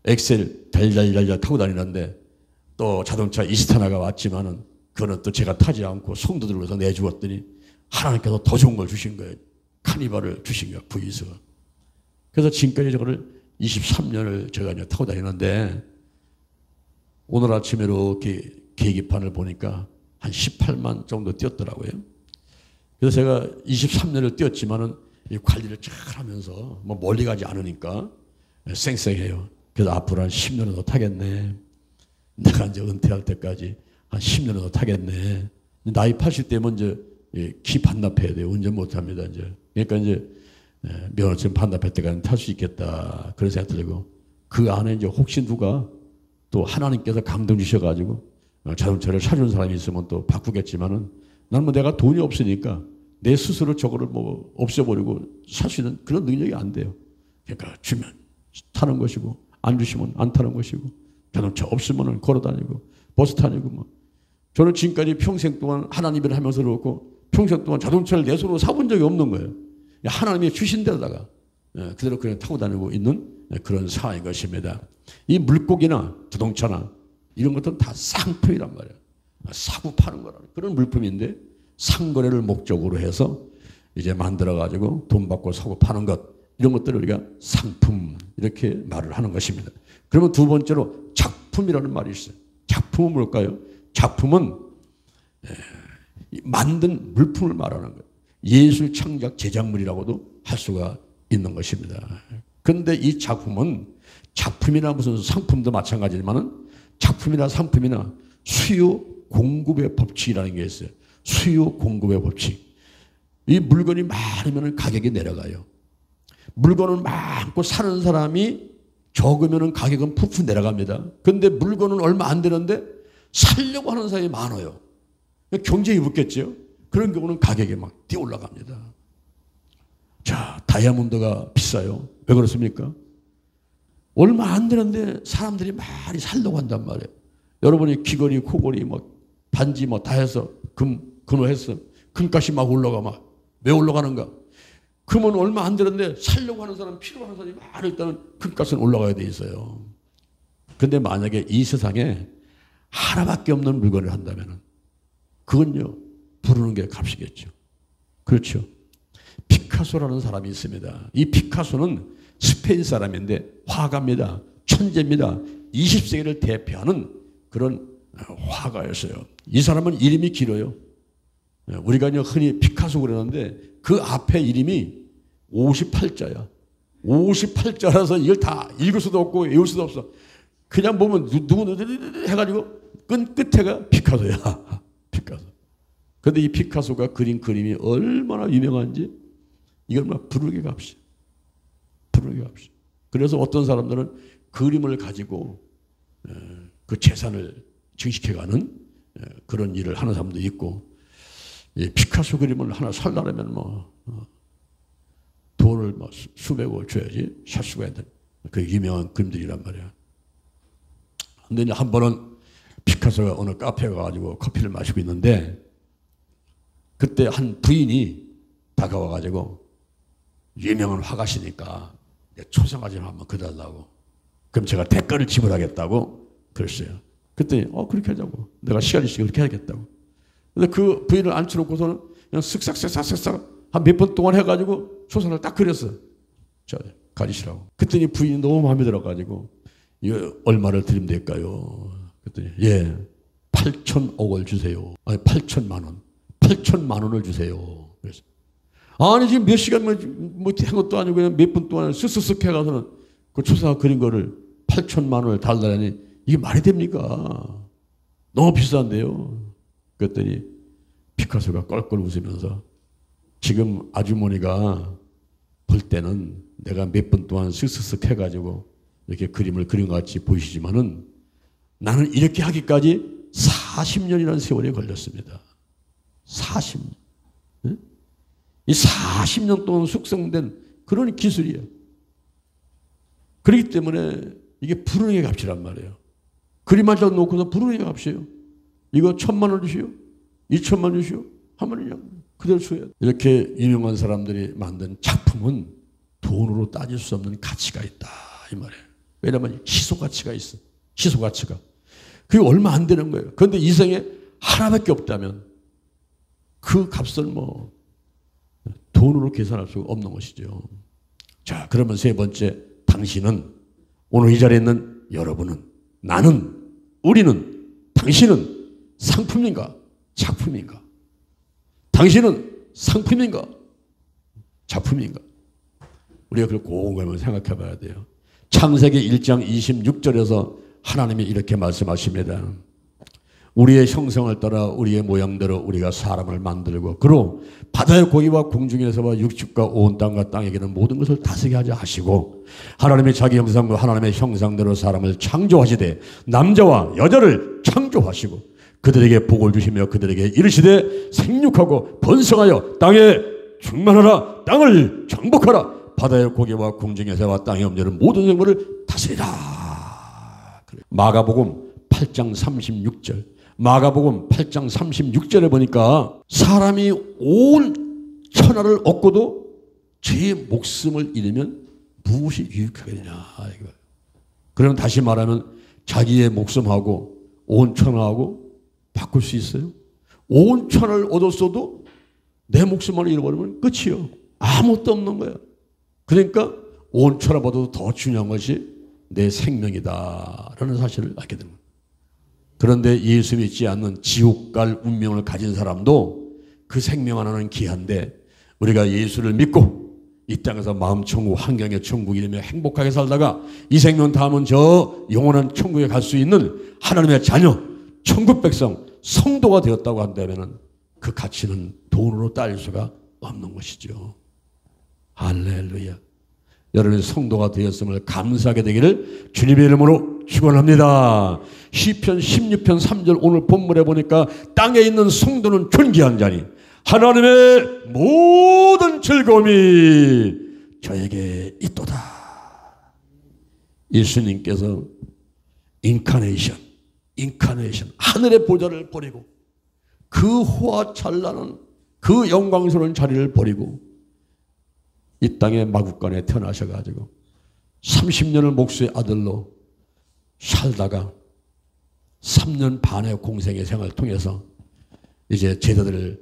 Speaker 1: 엑셀 달달달달 타고 다니는데 또 자동차 이스타나가 왔지만은 그거는 또 제가 타지 않고 성도들을 위해서 내주었더니 하나님께서 더 좋은 걸 주신 거예요. 카니발을 주신 거예요. V에서. 그래서 지금까지 저거를 23년을 제가 이제 타고 다니는데 오늘 아침에 이렇게 계기판을 보니까 한 18만 정도 뛰었더라고요. 그래서 제가 23년을 뛰었지만은 이 관리를 잘 하면서 뭐 멀리 가지 않으니까 쌩쌩해요. 그래서 앞으로 한 10년은 더 타겠네. 내가 이제 은퇴할 때까지 한 10년은 더 타겠네. 나이 80대면 이제 키 반납해야 돼요. 운전 못 합니다. 이제. 그러니까 이제 면허증 반납할 때까지 탈 수 있겠다. 그런 생각 들고 그 안에 이제 혹시 누가 또 하나님께서 감동 주셔가지고 자동차를 사준 사람이 있으면 또 바꾸겠지만은 나는 뭐 내가 돈이 없으니까 내 스스로 저거를 뭐 없애버리고 살 수 있는 그런 능력이 안 돼요. 그러니까 주면 타는 것이고 안 주시면 안 타는 것이고 자동차 없으면 걸어 다니고 버스 타니고 뭐 저는 지금까지 평생 동안 하나님 일을 하면서 그렇고 평생 동안 자동차를 내 손으로 사본 적이 없는 거예요. 하나님이 주신 데다가 그대로 그냥 타고 다니고 있는 그런 상황인 것입니다. 이 물고기나 자동차나 이런 것들은 다 상품이란 말이에요. 사고 파는 거라는 그런 물품인데 상거래를 목적으로 해서 이제 만들어가지고 돈 받고 사고 파는 것 이런 것들을 우리가 상품 이렇게 말을 하는 것입니다. 그러면 두 번째로 작품이라는 말이 있어요. 작품은 뭘까요? 작품은 만든 물품을 말하는 거예요. 예술 창작 제작물이라고도 할 수가 있는 것입니다. 그런데 이 작품은 작품이나 무슨 상품도 마찬가지지만은 작품이나 상품이나 수요 공급의 법칙이라는 게 있어요. 수요 공급의 법칙. 이 물건이 많으면 가격이 내려가요. 물건을 많고 사는 사람이 적으면 가격은 푹푹 내려갑니다. 그런데 물건은 얼마 안 되는데 살려고 하는 사람이 많아요. 경쟁이 붙겠죠. 그런 경우는 가격이 막 뛰어 올라갑니다. 자, 다이아몬드가 비싸요. 왜 그렇습니까? 얼마 안 되는데 사람들이 많이 살려고 한단 말이에요. 여러분이 귀걸이, 코걸이, 뭐 반지 뭐 다 해서 금을 했어. 금값이 막 올라가 막. 왜 올라가는가? 금은 얼마 안 되는데 살려고 하는 사람, 필요한 사람이 많을 때는 금값은 올라가야 돼 있어요. 그런데 만약에 이 세상에 하나밖에 없는 물건을 한다면 그건요, 부르는 게 값이겠죠. 그렇죠. 피카소라는 사람이 있습니다. 이 피카소는 스페인 사람인데 화가입니다. 천재입니다. 20세기를 대표하는 그런 화가였어요. 이 사람은 이름이 길어요. 우리가 흔히 피카소 그러는데 그 앞에 이름이 58자야. 58자라서 이걸 다 읽을 수도 없고 외울 수도 없어. 그냥 보면 누구 해가지고 끝에가 피카소야. 피카소. 그런데 이 피카소가 그린 그림이 얼마나 유명한지 이걸 막 부르게 값이야. 부르게 값이야. 그래서 어떤 사람들은 그림을 가지고 그 재산을 증식해가는 그런 일을 하는 사람도 있고, 피카소 그림을 하나 살려면 돈을 수백억 줘야지 살 수가 있는 그 유명한 그림들이란 말이야. 근데 한 번은 피카소가 어느 카페에 가가지고 커피를 마시고 있는데, 그때 한 부인이 다가와가지고 유명한 화가시니까 초상화 좀 한번 그려달라고. 그럼 제가 대가를 지불하겠다고 그랬어요. 그랬더니 그렇게 하자고. 내가 시간 있으니까 그렇게 하겠다고. 근데 그 부인을 앉혀놓고서는 그냥 쓱싹쓱싹쓱싹 한 몇 번 동안 해가지고 초상화를 딱 그렸어. 자, 가지시라고. 그랬더니 부인이 너무 마음에 들어가지고 이거 얼마를 드리면 될까요? 그랬더니 8,000억을 주세요. 아니 8천만 원. 8천만 원을 주세요. 그래서 아니 지금 몇 시간만 한 것도 아니고 그냥 몇 분 동안 쓱쓱쓱 해가서는 그 초상화 그린 거를 8천만 원을 달라니 이게 말이 됩니까? 너무 비싼데요. 그랬더니 피카소가 껄껄 웃으면서 지금 아주머니가 볼 때는 내가 몇 분 동안 쓱쓱쓱 해가지고 이렇게 그림을 그린 것 같이 보이시지만은 나는 이렇게 하기까지 40년이라는 세월이 걸렸습니다. 40년. 이 40년 동안 숙성된 그런 기술이에요. 그렇기 때문에 이게 불운의 값이란 말이에요. 그림 한 장 놓고서 불운의 값이에요. 이거 1,000만 원 주시오. 2,000만 원 주시오. 하면 그냥 그대로 줘야 돼. 이렇게 유명한 사람들이 만든 작품은 돈으로 따질 수 없는 가치가 있다 이 말이에요. 왜냐하면 희소 가치가 있어. 희소 가치가. 그게 얼마 안 되는 거예요. 그런데 이 생에 하나밖에 없다면 그 값을 돈으로 계산할 수가 없는 것이죠. 자, 그러면 세 번째, 당신은, 오늘 이 자리에 있는 여러분은, 나는, 우리는, 당신은 상품인가? 작품인가? 당신은 상품인가? 작품인가? 우리가 그걸 곰곰이 생각해 봐야 돼요. 창세기 1장 26절에서 하나님이 이렇게 말씀하십니다. 우리의 형상을 따라 우리의 모양대로 우리가 사람을 만들고 그로 바다의 고기와 공중에서와 육축과 온 땅과 땅에 계는 모든 것을 다스리게 하자 하시고, 하나님의 자기 형상과 하나님의 형상대로 사람을 창조하시되 남자와 여자를 창조하시고 그들에게 복을 주시며 그들에게 이르시되 생육하고 번성하여 땅에 충만하라. 땅을 정복하라. 바다의 고기와 공중에서와 땅에 움직이는 모든 생물을 다스리라. 마가복음 8장 36절. 마가복음 8장 36절에 보니까 사람이 온 천하를 얻고도 제 목숨을 잃으면 무엇이 유익하겠느냐. 그럼 다시 말하면 자기의 목숨하고 온 천하하고 바꿀 수 있어요? 온 천하를 얻었어도 내 목숨을 잃어버리면 끝이요. 아무것도 없는 거야. 그러니까 온 천하보다도 더 중요한 것이 내 생명이다라는 사실을 알게 됩니다. 그런데 예수 믿지 않는 지옥 갈 운명을 가진 사람도 그 생명 하나는 귀한데, 우리가 예수를 믿고 이 땅에서 마음 천국, 환경의 천국 이름에 행복하게 살다가 이 생명 다음은 저 영원한 천국에 갈 수 있는 하나님의 자녀, 천국 백성, 성도가 되었다고 한다면 그 가치는 돈으로 따질 수가 없는 것이죠. 할렐루야. 여러분의 성도가 되었음을 감사하게 되기를 주님의 이름으로 축원합니다. 시편 16편 3절 오늘 본문에 보니까 땅에 있는 성도는 존귀한 자니 하나님의 모든 즐거움이 저에게 있도다. 예수님께서 인카네이션 하늘의 보좌를 버리고 그 호화찬란한 그 영광스러운 자리를 버리고 이 땅의 마국간에 태어나셔가지고 30년을 목수의 아들로 살다가 3년 반의 공생의 생활을 통해서 이제 제자들을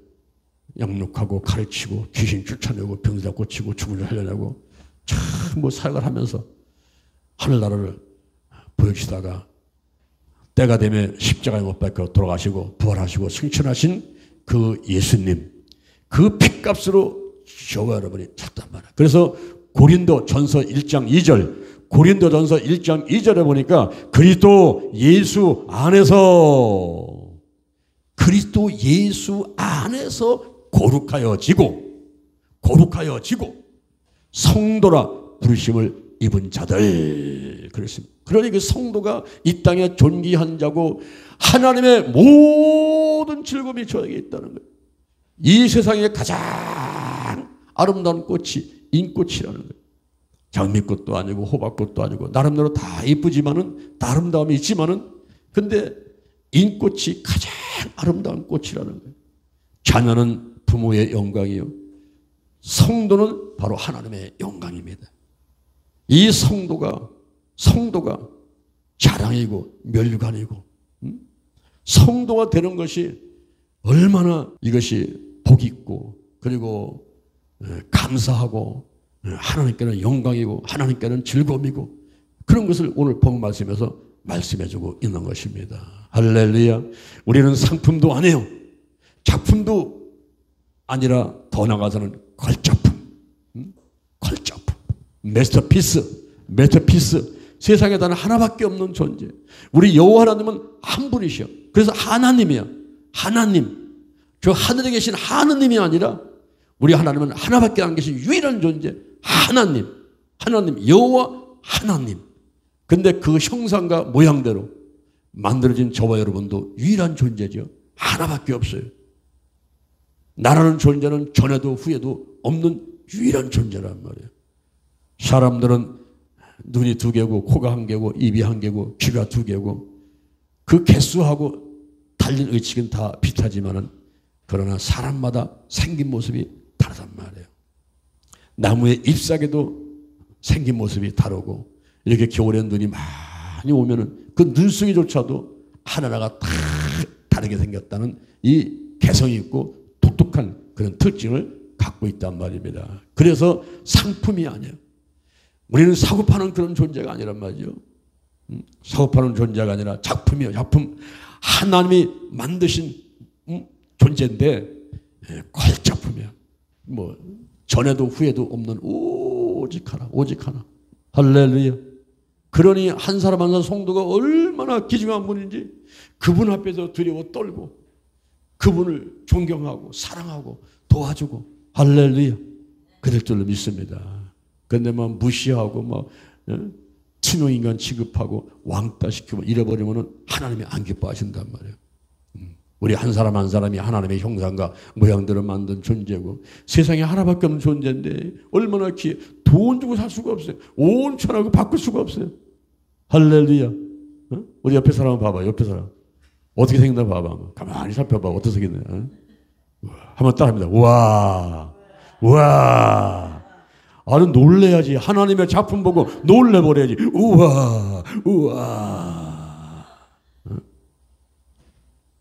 Speaker 1: 양육하고 가르치고 귀신 쫓아내고 병자 고치고 죽음을 살려내고 참 사역을 하면서 하늘나라를 보여주시다가 때가 되면 십자가에 못 박혀 돌아가시고 부활하시고 승천하신 그 예수님, 그 핏값으로 저와 여러분이 찼단 말이에요. 그래서 고린도전서 1장 2절, 고린도전서 1장 2절에 보니까 그리스도 예수 안에서 거룩하여지고 성도라 부르심을 입은 자들 그랬습니다. 그러니 그 성도가 이 땅에 존귀한 자고 하나님의 모든 즐거움이 저에게 있다는 거예요. 이 세상에 가장 아름다운 꽃이 인꽃이라는 거예요. 장미꽃도 아니고 호박꽃도 아니고 나름대로 다 이쁘지만은 아름다움이 있지만은 근데 인꽃이 가장 아름다운 꽃이라는 거예요. 자녀는 부모의 영광이요. 성도는 바로 하나님의 영광입니다. 이 성도가 자랑이고 멸관이고 성도가 되는 것이 얼마나 이것이 복 있고 그리고 감사하고 하나님께는 영광이고 하나님께는 즐거움이고 그런 것을 오늘 복 말씀에서 말씀해주고 있는 것입니다. 할렐루야. 우리는 상품도 아니에요. 작품도 아니라 더 나아가서는 걸작품, 걸작품, 마스터피스. 세상에 단 하나밖에 없는 존재. 우리 여호와 하나님은 한 분이셔. 그래서 하나님이야. 하나님. 저 하늘에 계신 하느님이 아니라 우리 하나님은 하나밖에 안 계신 유일한 존재. 하나님. 여호와 하나님. 근데 그 형상과 모양대로 만들어진 저와 여러분도 유일한 존재죠. 하나밖에 없어요. 나라는 존재는 전에도 후에도 없는 유일한 존재란 말이에요. 사람들은 눈이 2개고 코가 1개고 입이 1개고 귀가 2개고 그 개수하고 달린 의식은 다 비슷하지만은 그러나 사람마다 생긴 모습이 다르단 말이에요. 나무의 잎사귀도 생긴 모습이 다르고 이렇게 겨울에 눈이 많이 오면은 그 눈송이조차도 하나하나가 다 다르게 생겼다는 이 개성이 있고 독특한 그런 특징을 갖고 있단 말입니다. 그래서 상품이 아니에요. 우리는 사고 파는 그런 존재가 아니란 말이죠. 사고 파는 존재가 아니라 작품이에요. 작품. 하나님이 만드신 존재인데 걸작품이야. 뭐 전에도 후에도 없는 오직 하나. 할렐루야. 그러니 한 사람 한 사람 성도가 얼마나 귀중한 분인지 그분 앞에서 두려워 떨고 그분을 존경하고 사랑하고 도와주고 할렐루야. 그럴 줄로 믿습니다. 근데 막 무시하고 막 투명인간 취급하고 왕따시키고 잃어버리면 하나님이 안 기뻐하신단 말이에요. 우리 한 사람 한 사람이 하나님의 형상과 모양대로 만든 존재고 세상에 하나밖에 없는 존재인데 얼마나 귀해. 돈 주고 살 수가 없어요. 온 천하고 바꿀 수가 없어요. 할렐루야. 우리 옆에 사람 봐봐. 옆에 사람 어떻게 생긴다 봐봐. 가만히 살펴봐. 어떻게 생겼냐. 한번 따라합니다. 우와. 아주 놀래야지. 하나님의 작품 보고 놀래버려야지. 우와.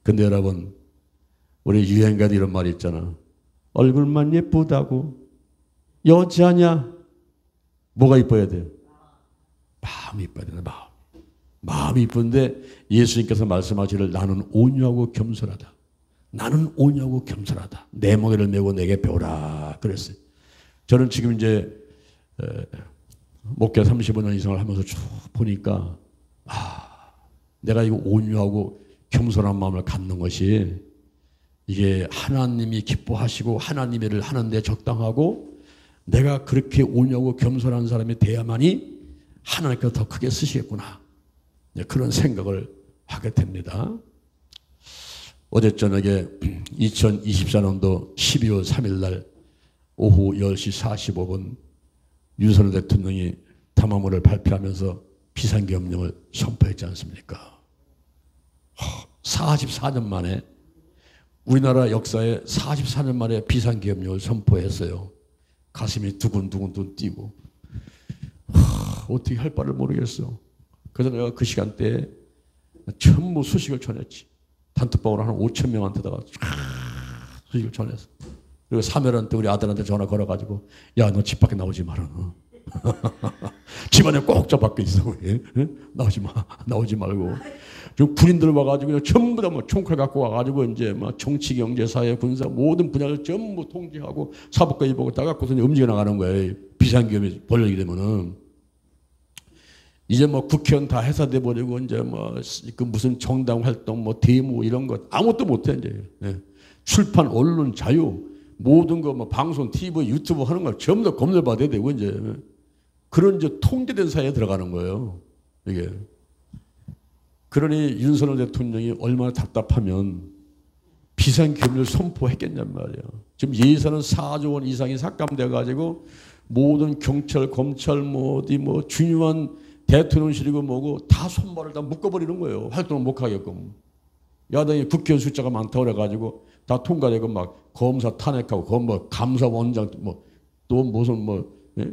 Speaker 1: 근데 여러분, 우리 유행가도 이런 말이 있잖아. 얼굴만 예쁘다고 여자냐? 뭐가 이뻐야 돼요? 마음이 이뻐야 되나? 마음이 이쁜데 예수님께서 말씀하시기를 나는 온유하고 겸손하다. 내 멍에를 메고 내게 배우라 그랬어요. 저는 지금 이제 목회 35년 이상을 하면서 쭉 보니까 내가 이거 온유하고 겸손한 마음을 갖는 것이 이게 하나님이 기뻐하시고 하나님의 일을 하는데 적당하고 내가 그렇게 온유하고 겸손한 사람이 돼야만이 하나님께서 더 크게 쓰시겠구나. 그런 생각을 하게 됩니다. 어제 저녁에 2024년도 12월 3일 날 오후 10시 45분 윤석열 대통령이 담화문을 발표하면서 비상계엄령을 선포했지 않습니까? 44년 만에 우리나라 역사에 44년 만에 비상계엄령을 선포했어요. 가슴이 두근두근 뛰고 어떻게 할 바를 모르겠어. 그래서 내가 그 시간대에 전부 소식을 전했지. 단톡방으로 한 5천 명한테다가 소식을 전했어. 그리고 사멸한테 우리 아들한테 전화 걸어가지고 야, 너 집 밖에 나오지 마라. 집안에 꼭 저 밖에 있어. 나오지 말고. 지금 군인들 와가지고 전부 다 뭐 총칼 갖고 와가지고 이제 막 정치, 경제, 사회, 군사 모든 분야를 전부 통제하고 사법까지 보고 다 갖고서 움직여 나가는 거예요. 비상계엄이 벌어지게 되면은. 이제 뭐 국회의원 다 해산돼 버리고 이제 뭐 그 무슨 정당 활동 뭐 데모 이런 거 아무것도 못해 이제. 출판, 언론 자유 모든 거 뭐 방송, TV, 유튜브 하는 걸 전부 다 검열받아야 되고 이제 그런 이제 통제된 사회에 들어가는 거예요. 이게. 그러니 윤석열 대통령이 얼마나 답답하면 비상계엄을 선포했겠냔 말이에요. 지금 예산은 4조 원 이상이 삭감돼가지고 모든 경찰, 검찰, 어디 중요한 대통령실이고 뭐고 다 손발을 다 묶어버리는 거예요. 활동을 못 하게끔. 야당이 국회의원 숫자가 많다고 그래가지고 다 통과되고 막 검사 탄핵하고 감사원장 또 무슨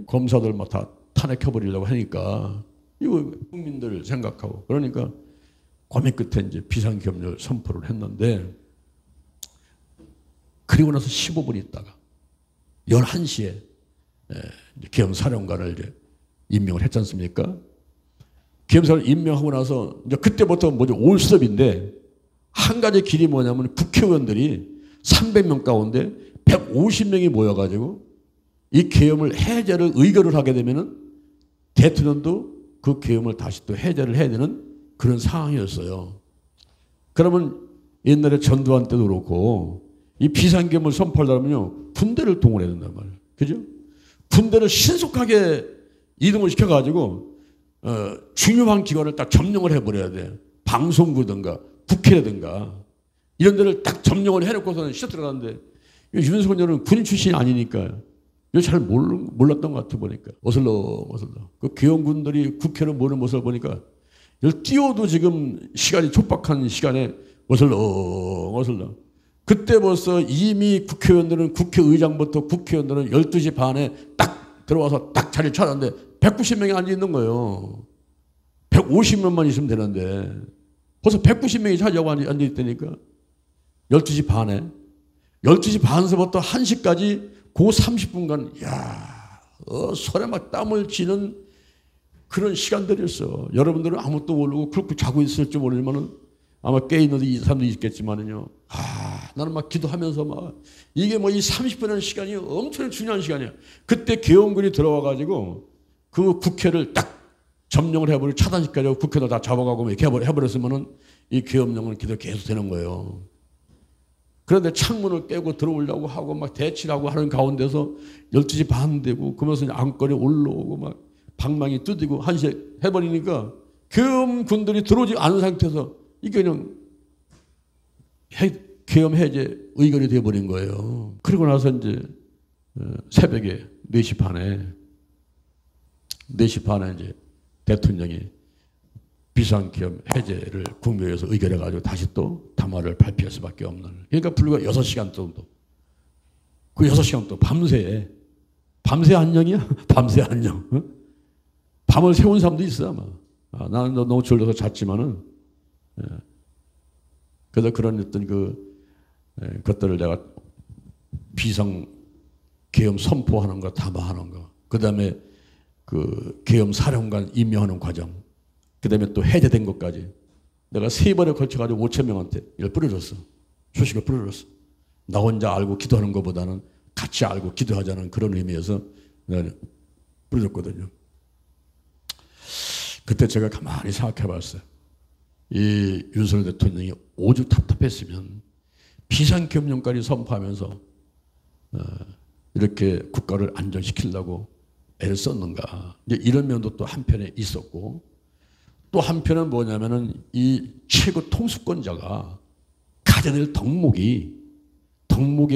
Speaker 1: 검사들 막 다 탄핵해버리려고 하니까 이거 국민들 생각하고 그러니까 고민 끝에 이제 비상계엄을 선포를 했는데 그리고 나서 15분 있다가 11시에 계엄사령관을 이제 임명을 했지 않습니까? 계엄사령관 임명하고 나서 이제 그때부터 올스톱인데 한 가지 길이 뭐냐면 국회의원들이 300명 가운데 150명이 모여가지고 이 계엄을 해제를 의결을 하게 되면은 대통령도 그 계엄을 다시 또 해제를 해야 되는 그런 상황이었어요. 그러면 옛날에 전두환 때도 그렇고 이 비상계엄을 선포하려면요 군대를 동원해야 된단 말이에요. 그죠? 군대를 신속하게 이동을 시켜가지고 중요한 기관을 딱 점령을 해버려야 돼. 방송국이든가 국회라든가 이런 데를 딱 점령을 해놓고서는 시작 들어가는데 윤석열은 군인 출신이 아니니까 이거 잘 몰랐던 것 같아 보니까 어슬렁 그 계엄군들이 국회를 모는 모습을 보니까 이걸 띄워도 지금 시간이 촉박한 시간에 어슬렁 그때 벌써 이미 국회의장부터 국회의원들은 12시 반에 딱 들어와서 딱 자리를 찾았는데 190명이 앉아있는 거예요. 150명만 있으면 되는데 벌써 190명이 자리하고 앉아있다니까 12시 반에 12시 반서부터 1시까지 그 30분간 손에 막 땀을 쥐는 그런 시간들이었어. 여러분들은 아무것도 모르고 그렇게 자고 있을지 모르지만은 아마 깨있는 이 사람도 있겠지만은요. 나는 막 기도하면서 막 이게 이 30분이라는 시간이 엄청 중요한 시간이야. 그때 계엄군이 들어와가지고 그 국회를 딱 점령을 해버리고 차단시켜가지고 국회도 다 잡아가고 이렇게 해버렸으면은 이 계엄령은 계속 되는 거예요. 그런데 창문을 깨고 들어오려고 하고 막 대치하고 하는 가운데서 12시 반 되고 그러면서 안건이 올라오고 막 방망이 뜯이고 1시에 해버리니까 계엄군들이 들어오지 않은 상태에서 이게 그냥 계엄 해제 의결이 되어버린 거예요. 그리고 나서 이제 새벽에 4시 반에 이제 대통령이 비상계엄 해제를 국무회의에서 의결해가지고 다시 또 담화를 발표할 수밖에 없는. 그러니까 불과 6시간 정도. 그 6시간 또 밤새 안녕이야? 밤새 안녕. 어? 밤을 새운 사람도 있어 아마. 나는 너무 졸려서 잤지만은. 그래서 그런 어떤 것들을 내가 비상계엄 선포하는 거, 담화하는 거, 그 다음에 그 계엄 사령관 임명하는 과정, 그 다음에 또 해제된 것까지 내가 3번에 걸쳐가지고 5,000명한테 이걸 뿌려줬어. 소식을 뿌려줬어. 나 혼자 알고 기도하는 것보다는 같이 알고 기도하자는 그런 의미에서 내가 뿌려줬거든요. 그때 제가 가만히 생각해 봤어요. 이 윤석열 대통령이 오죽 답답했으면 비상계엄령까지 선포하면서 이렇게 국가를 안정시키려고 애를 썼는가. 이제 이런 면도 또 한편에 있었고 또 한편은 뭐냐면은 이 최고 통수권자가 가져야 될 덕목이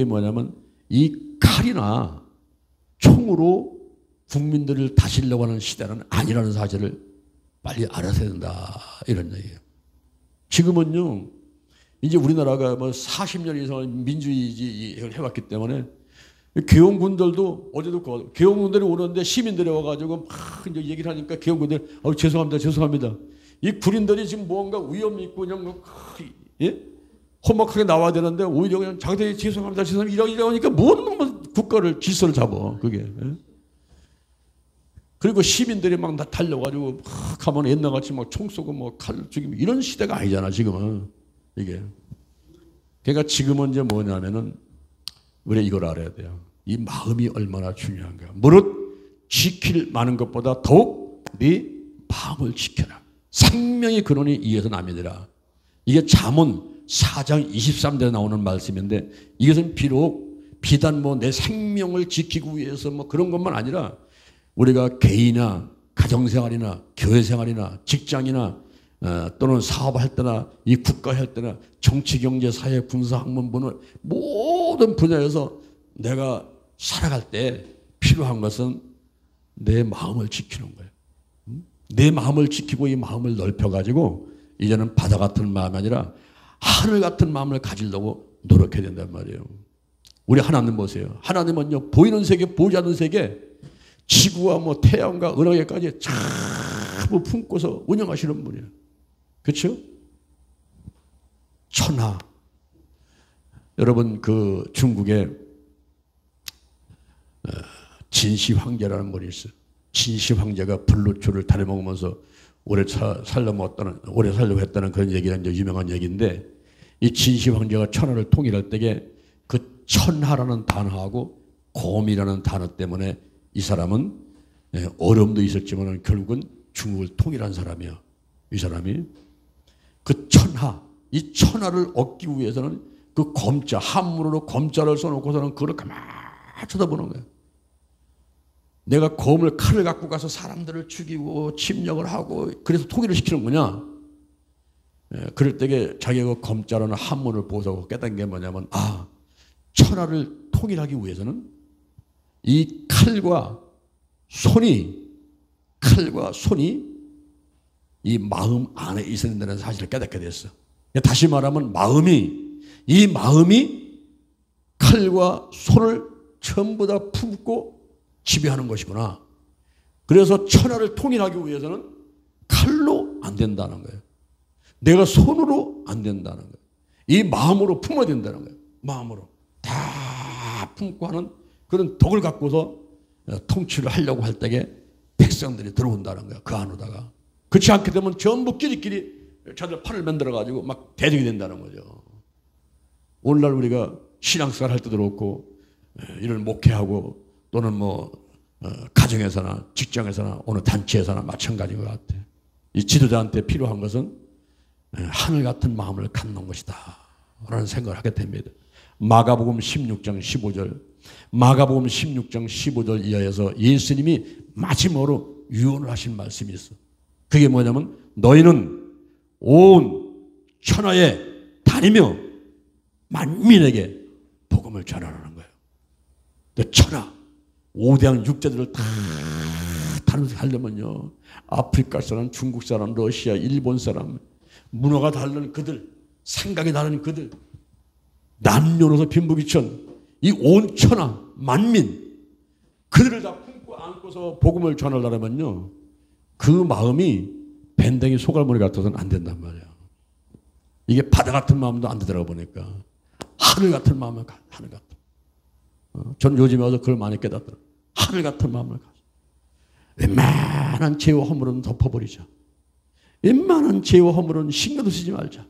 Speaker 1: 뭐냐면 이 칼이나 총으로 국민들을 다스리려고 하는 시대는 아니라는 사실을 빨리 알아야 된다. 이런 얘기예요. 지금은요, 이제 우리나라가 40년 이상 민주주의를 해왔기 때문에 계엄군들도 어제도 계엄군들이 오는데 시민들이 와가지고 막 이제 얘기를 하니까 계엄군들이 죄송합니다. 이 군인들이 지금 뭔가 위험이 있고 그냥 험악하게 나와야 되는데 오히려 그냥 장대에 죄송합니다. 이러니까 뭔 국가를 질서를 잡아 그게. 그리고 시민들이 막 달려가지고 막 가면 옛날같이 막 총 쏘고 칼 죽이고 이런 시대가 아니잖아 지금은 이게. 그러니까 지금은 이제 뭐냐면은 우리 이걸 알아야 돼요. 이 마음이 얼마나 중요한가. 무릇 지킬 많은 것보다 더욱 네 마음을 지켜라. 생명의 근원이 이에서 남이더라. 이게 잠언 4장 23절에 나오는 말씀인데 이것은 비단 내 생명을 지키기 위해서 그런 것만 아니라 우리가 개인이나 가정생활이나 교회생활이나 직장이나 또는 사업할 때나 이 국가할 때나 정치, 경제, 사회, 군사, 학문, 문화 모든 분야에서 내가 살아갈 때 필요한 것은 내 마음을 지키는 거예요. 내 마음을 지키고 이 마음을 넓혀가지고 이제는 바다 같은 마음이 아니라 하늘 같은 마음을 가지려고 노력해야 된단 말이에요. 우리 하나님 보세요. 하나님은요, 보이는 세계, 보이지 않는 세계, 지구와 뭐 태양과 은하계까지 전부 품고서 운영하시는 분이에요. 그렇죠? 천하. 여러분, 그 중국에 진시 황제라는 분이 있어요. 진시 황제가 불루초를 다려먹으면서 오래 살려고 했다는 그런 얘기가 이제 유명한 얘기인데, 이 진시 황제가 천하를 통일할 때에 그 천하라는 단어하고 곰이라는 단어 때문에 이 사람은 어려움도 있었지만 결국은 중국을 통일한 사람이야. 이 사람이 그 천하, 이 천하를 얻기 위해서는 그 검자, 한문으로 검자를 써놓고서는 그걸 가만히 쳐다보는 거예요. 내가 검을, 칼을 갖고 가서 사람들을 죽이고 침략을 하고 그래서 통일을 시키는 거냐? 그럴 때에 자기가 그 검자라는 한문을 보고 깨닫는 게 뭐냐면, 천하를 통일하기 위해서는 이 칼과 손이 이 마음 안에 있어야 된다는 사실을 깨닫게 됐어. 다시 말하면 이 마음이 칼과 손을 전부 다 품고 지배하는 것이구나. 그래서 천하를 통일하기 위해서는 칼로 안 된다는 거예요. 내가 손으로 안 된다는 거예요. 이 마음으로 품어야 된다는 거예요. 마음으로 다 품고 하는 그런 덕을 갖고서 통치를 하려고 할 때에 백성들이 들어온다는 거예요. 그 안으로다가. 그렇지 않게 되면 전부 끼리끼리 자들 팔을 만들어가지고 막 대적이 된다는 거죠. 오늘날 우리가 신앙생활 할 때도 그렇고 이런 목회하고 또는 뭐 가정에서나 직장에서나 어느 단체에서나 마찬가지인 것 같아요. 이 지도자한테 필요한 것은 하늘 같은 마음을 갖는 것이다 라는 생각을 하게 됩니다. 마가복음 16장 15절 마가복음 16장 15절 이하에서 예수님이 마지막으로 유언을 하신 말씀이 있어. 그게 뭐냐면 너희는 온 천하에 다니며 만민에게 복음을 전하라는 거예요. 천하 5대양 6제들을 다 다루면서 하려면요, 아프리카 사람, 중국 사람, 러시아, 일본 사람, 문화가 다른 그들, 생각이 다른 그들, 남녀노소 빈부귀천, 이 온 천하 만민 그들을 다 품고 안고서 복음을 전하려면요, 그 마음이 밴댕이 소갈머리 같아서는 안 된단 말이야. 이게 바다 같은 마음도 안 되더라고 보니까 하늘 같은 마음을 하늘 같은. 전 요즘에 와서 그걸 많이 깨닫더라고요. 하늘 같은 마음을 가져. 웬만한 죄와 허물은 덮어버리자. 웬만한 죄와 허물은 신경도 쓰지 말자.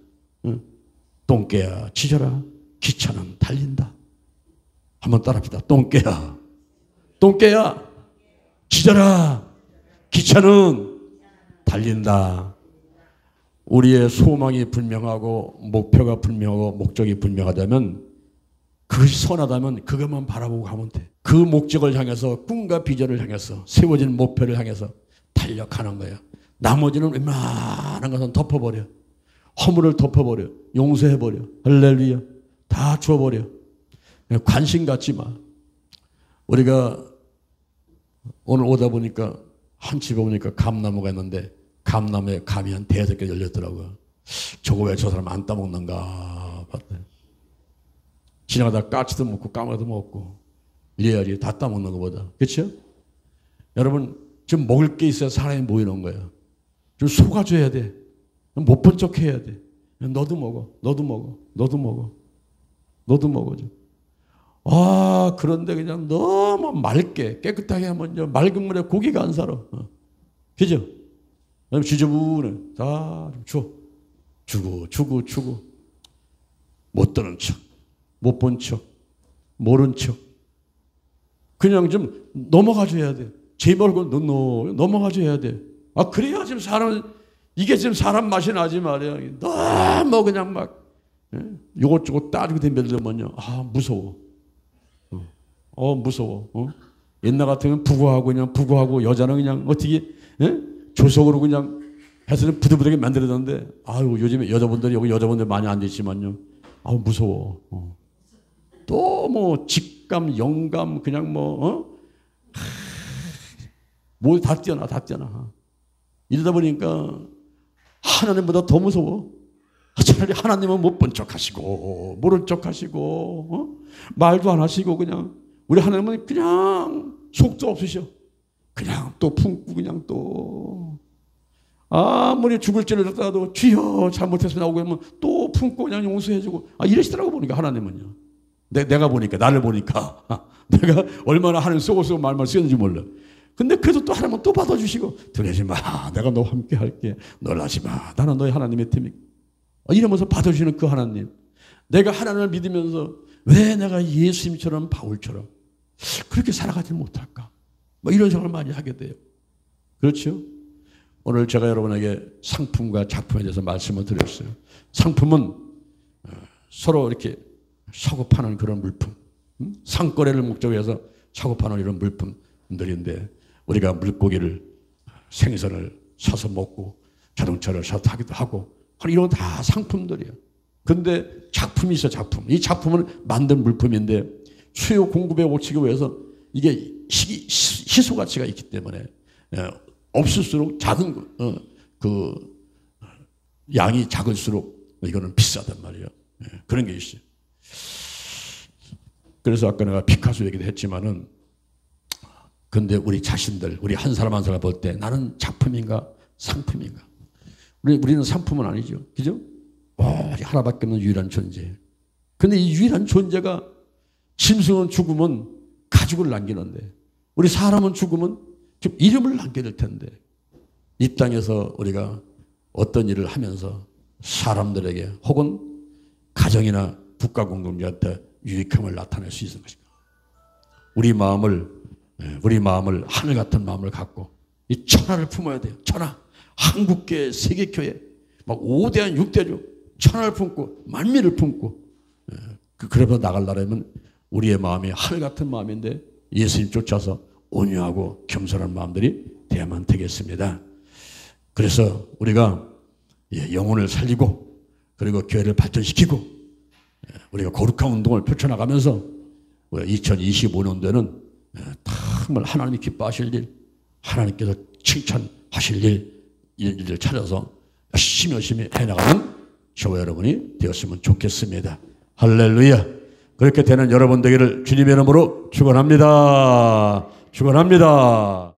Speaker 1: 똥개야 짖어라 기차는 달린다. 한번 따라합시다. 똥개야 짖어라 기차는 달린다. 우리의 소망이 분명하고 목표가 분명하고 목적이 분명하다면, 그것이 선하다면 그것만 바라보고 가면 돼. 그 목적을 향해서, 꿈과 비전을 향해서, 세워진 목표를 향해서 달려가는 거야. 나머지는 웬만한 것은 덮어버려. 허물을 덮어버려. 용서해버려. 할렐루야. 다 줘버려. 관심 갖지 마. 우리가 오늘 오다 보니까 한 집에 보니까 감나무가 있는데 감나무에 감이 한 5개 열렸더라고요. 저거 왜 저 사람 안 따먹는가 봤더니 지나가다 까치도 먹고 까마도 먹고 이래야지 다 따먹는 것보다. 그렇죠? 여러분 좀 먹을 게 있어야 사람이 모이는 거예요. 좀 속아줘야 돼. 못 본 척 해야 돼. 너도 먹어. 너도 먹어. 너도 먹어. 너도 먹어. 그런데 그냥 너무 맑게 깨끗하게 하면 맑은 물에 고기가 안 살아. 그죠? 지저분해. 다 주고. 못 듣는 척, 못 본 척, 모른 척. 그냥 좀 넘어가줘야 돼. 제 말고 넘어가줘야 돼. 그래야 지금 이게 지금 사람 맛이 나지 말이야. 너무 그냥 막 요것저것 따지고 덤벼들면요. 무서워. 무서워. 옛날 같으면 부고하고 여자는 그냥 어떻게 예? 조석으로 그냥 해서는 부들부들하게 만들어졌는데, 아유, 요즘에 여자분들이, 여기 여자분들 많이 안 되지만요. 아우, 무서워. 또 뭐, 직감, 영감, 그냥 뭐, 뭐 다 뛰어나, 다 뛰어나. 이러다 보니까 하나님보다 더 무서워. 차라리 하나님은 못 본 척 하시고, 모른 척 하시고, 말도 안 하시고, 그냥, 우리 하나님은 그냥 속도 없으셔. 그냥 또 품고, 그냥 또. 아무리 죽을 죄를 졌다도 주여 잘못해서 나오고 하면 또 품고 그냥 용서해주고. 이러시더라고 보니까 하나님은요. 내가 보니까, 나를 보니까. 내가 얼마나 하나님 속어서 말만 쓰였는지 몰라. 근데 그래도 또 하나님은 또 받아주시고, 두려지 마. 내가 너와 함께 할게. 놀라지 마. 나는 너의 하나님의 팀이. 이러면서 받아주시는 그 하나님. 내가 하나님을 믿으면서 왜 내가 예수님처럼 바울처럼 그렇게 살아가지 못할까? 뭐 이런 생각을 많이 하게 돼요. 그렇죠? 오늘 제가 여러분에게 상품과 작품에 대해서 말씀을 드렸어요. 상품은 서로 이렇게 사고 파는 그런 물품, 상거래를 목적으로 해서 사고 파는 이런 물품들인데, 우리가 물고기를, 생선을 사서 먹고 자동차를 사서 타기도 하고 이런 건 다 상품들이에요. 근데 작품이 있어, 작품. 이 작품은 만든 물품인데 수요 공급의 원칙에 의해서 이게 희소 가치가 있기 때문에 없을수록 작은 그 양이 작을수록 이거는 비싸단 말이에요. 그런 게 있어요. 그래서 아까 내가 피카소 얘기도 했지만은, 근데 우리 자신들, 우리 한 사람 한 사람 볼 때 나는 작품인가 상품인가? 우리는 상품은 아니죠. 그죠? 하나밖에 없는 유일한 존재. 근데 이 유일한 존재가, 짐승은 죽으면 가죽을 남기는데, 우리 사람은 죽으면 좀 이름을 남겨야 될 텐데, 이 땅에서 우리가 어떤 일을 하면서 사람들에게 혹은 가정이나 국가 공동체한테 유익함을 나타낼 수 있는 것입니다. 우리 마음을 하늘 같은 마음을 갖고 이 천하를 품어야 돼요. 천하. 한국교회, 세계교회, 막 5대한 6대죠. 천하를 품고 만민을 품고, 그래서 나가려면 우리의 마음이 하늘 같은 마음인데 예수님 쫓아서 온유하고 겸손한 마음들이 돼야만 되겠습니다. 그래서 우리가 영혼을 살리고, 그리고 교회를 발전시키고, 우리가 거룩한 운동을 펼쳐나가면서 2025년도에는 정말 하나님이 기뻐하실 일, 하나님께서 칭찬하실 일, 이런 일을 찾아서 열심히 해나가는 저와 여러분이 되었으면 좋겠습니다. 할렐루야. 그렇게 되는 여러분 되기를 주님의 이름으로 축원합니다. 축원합니다.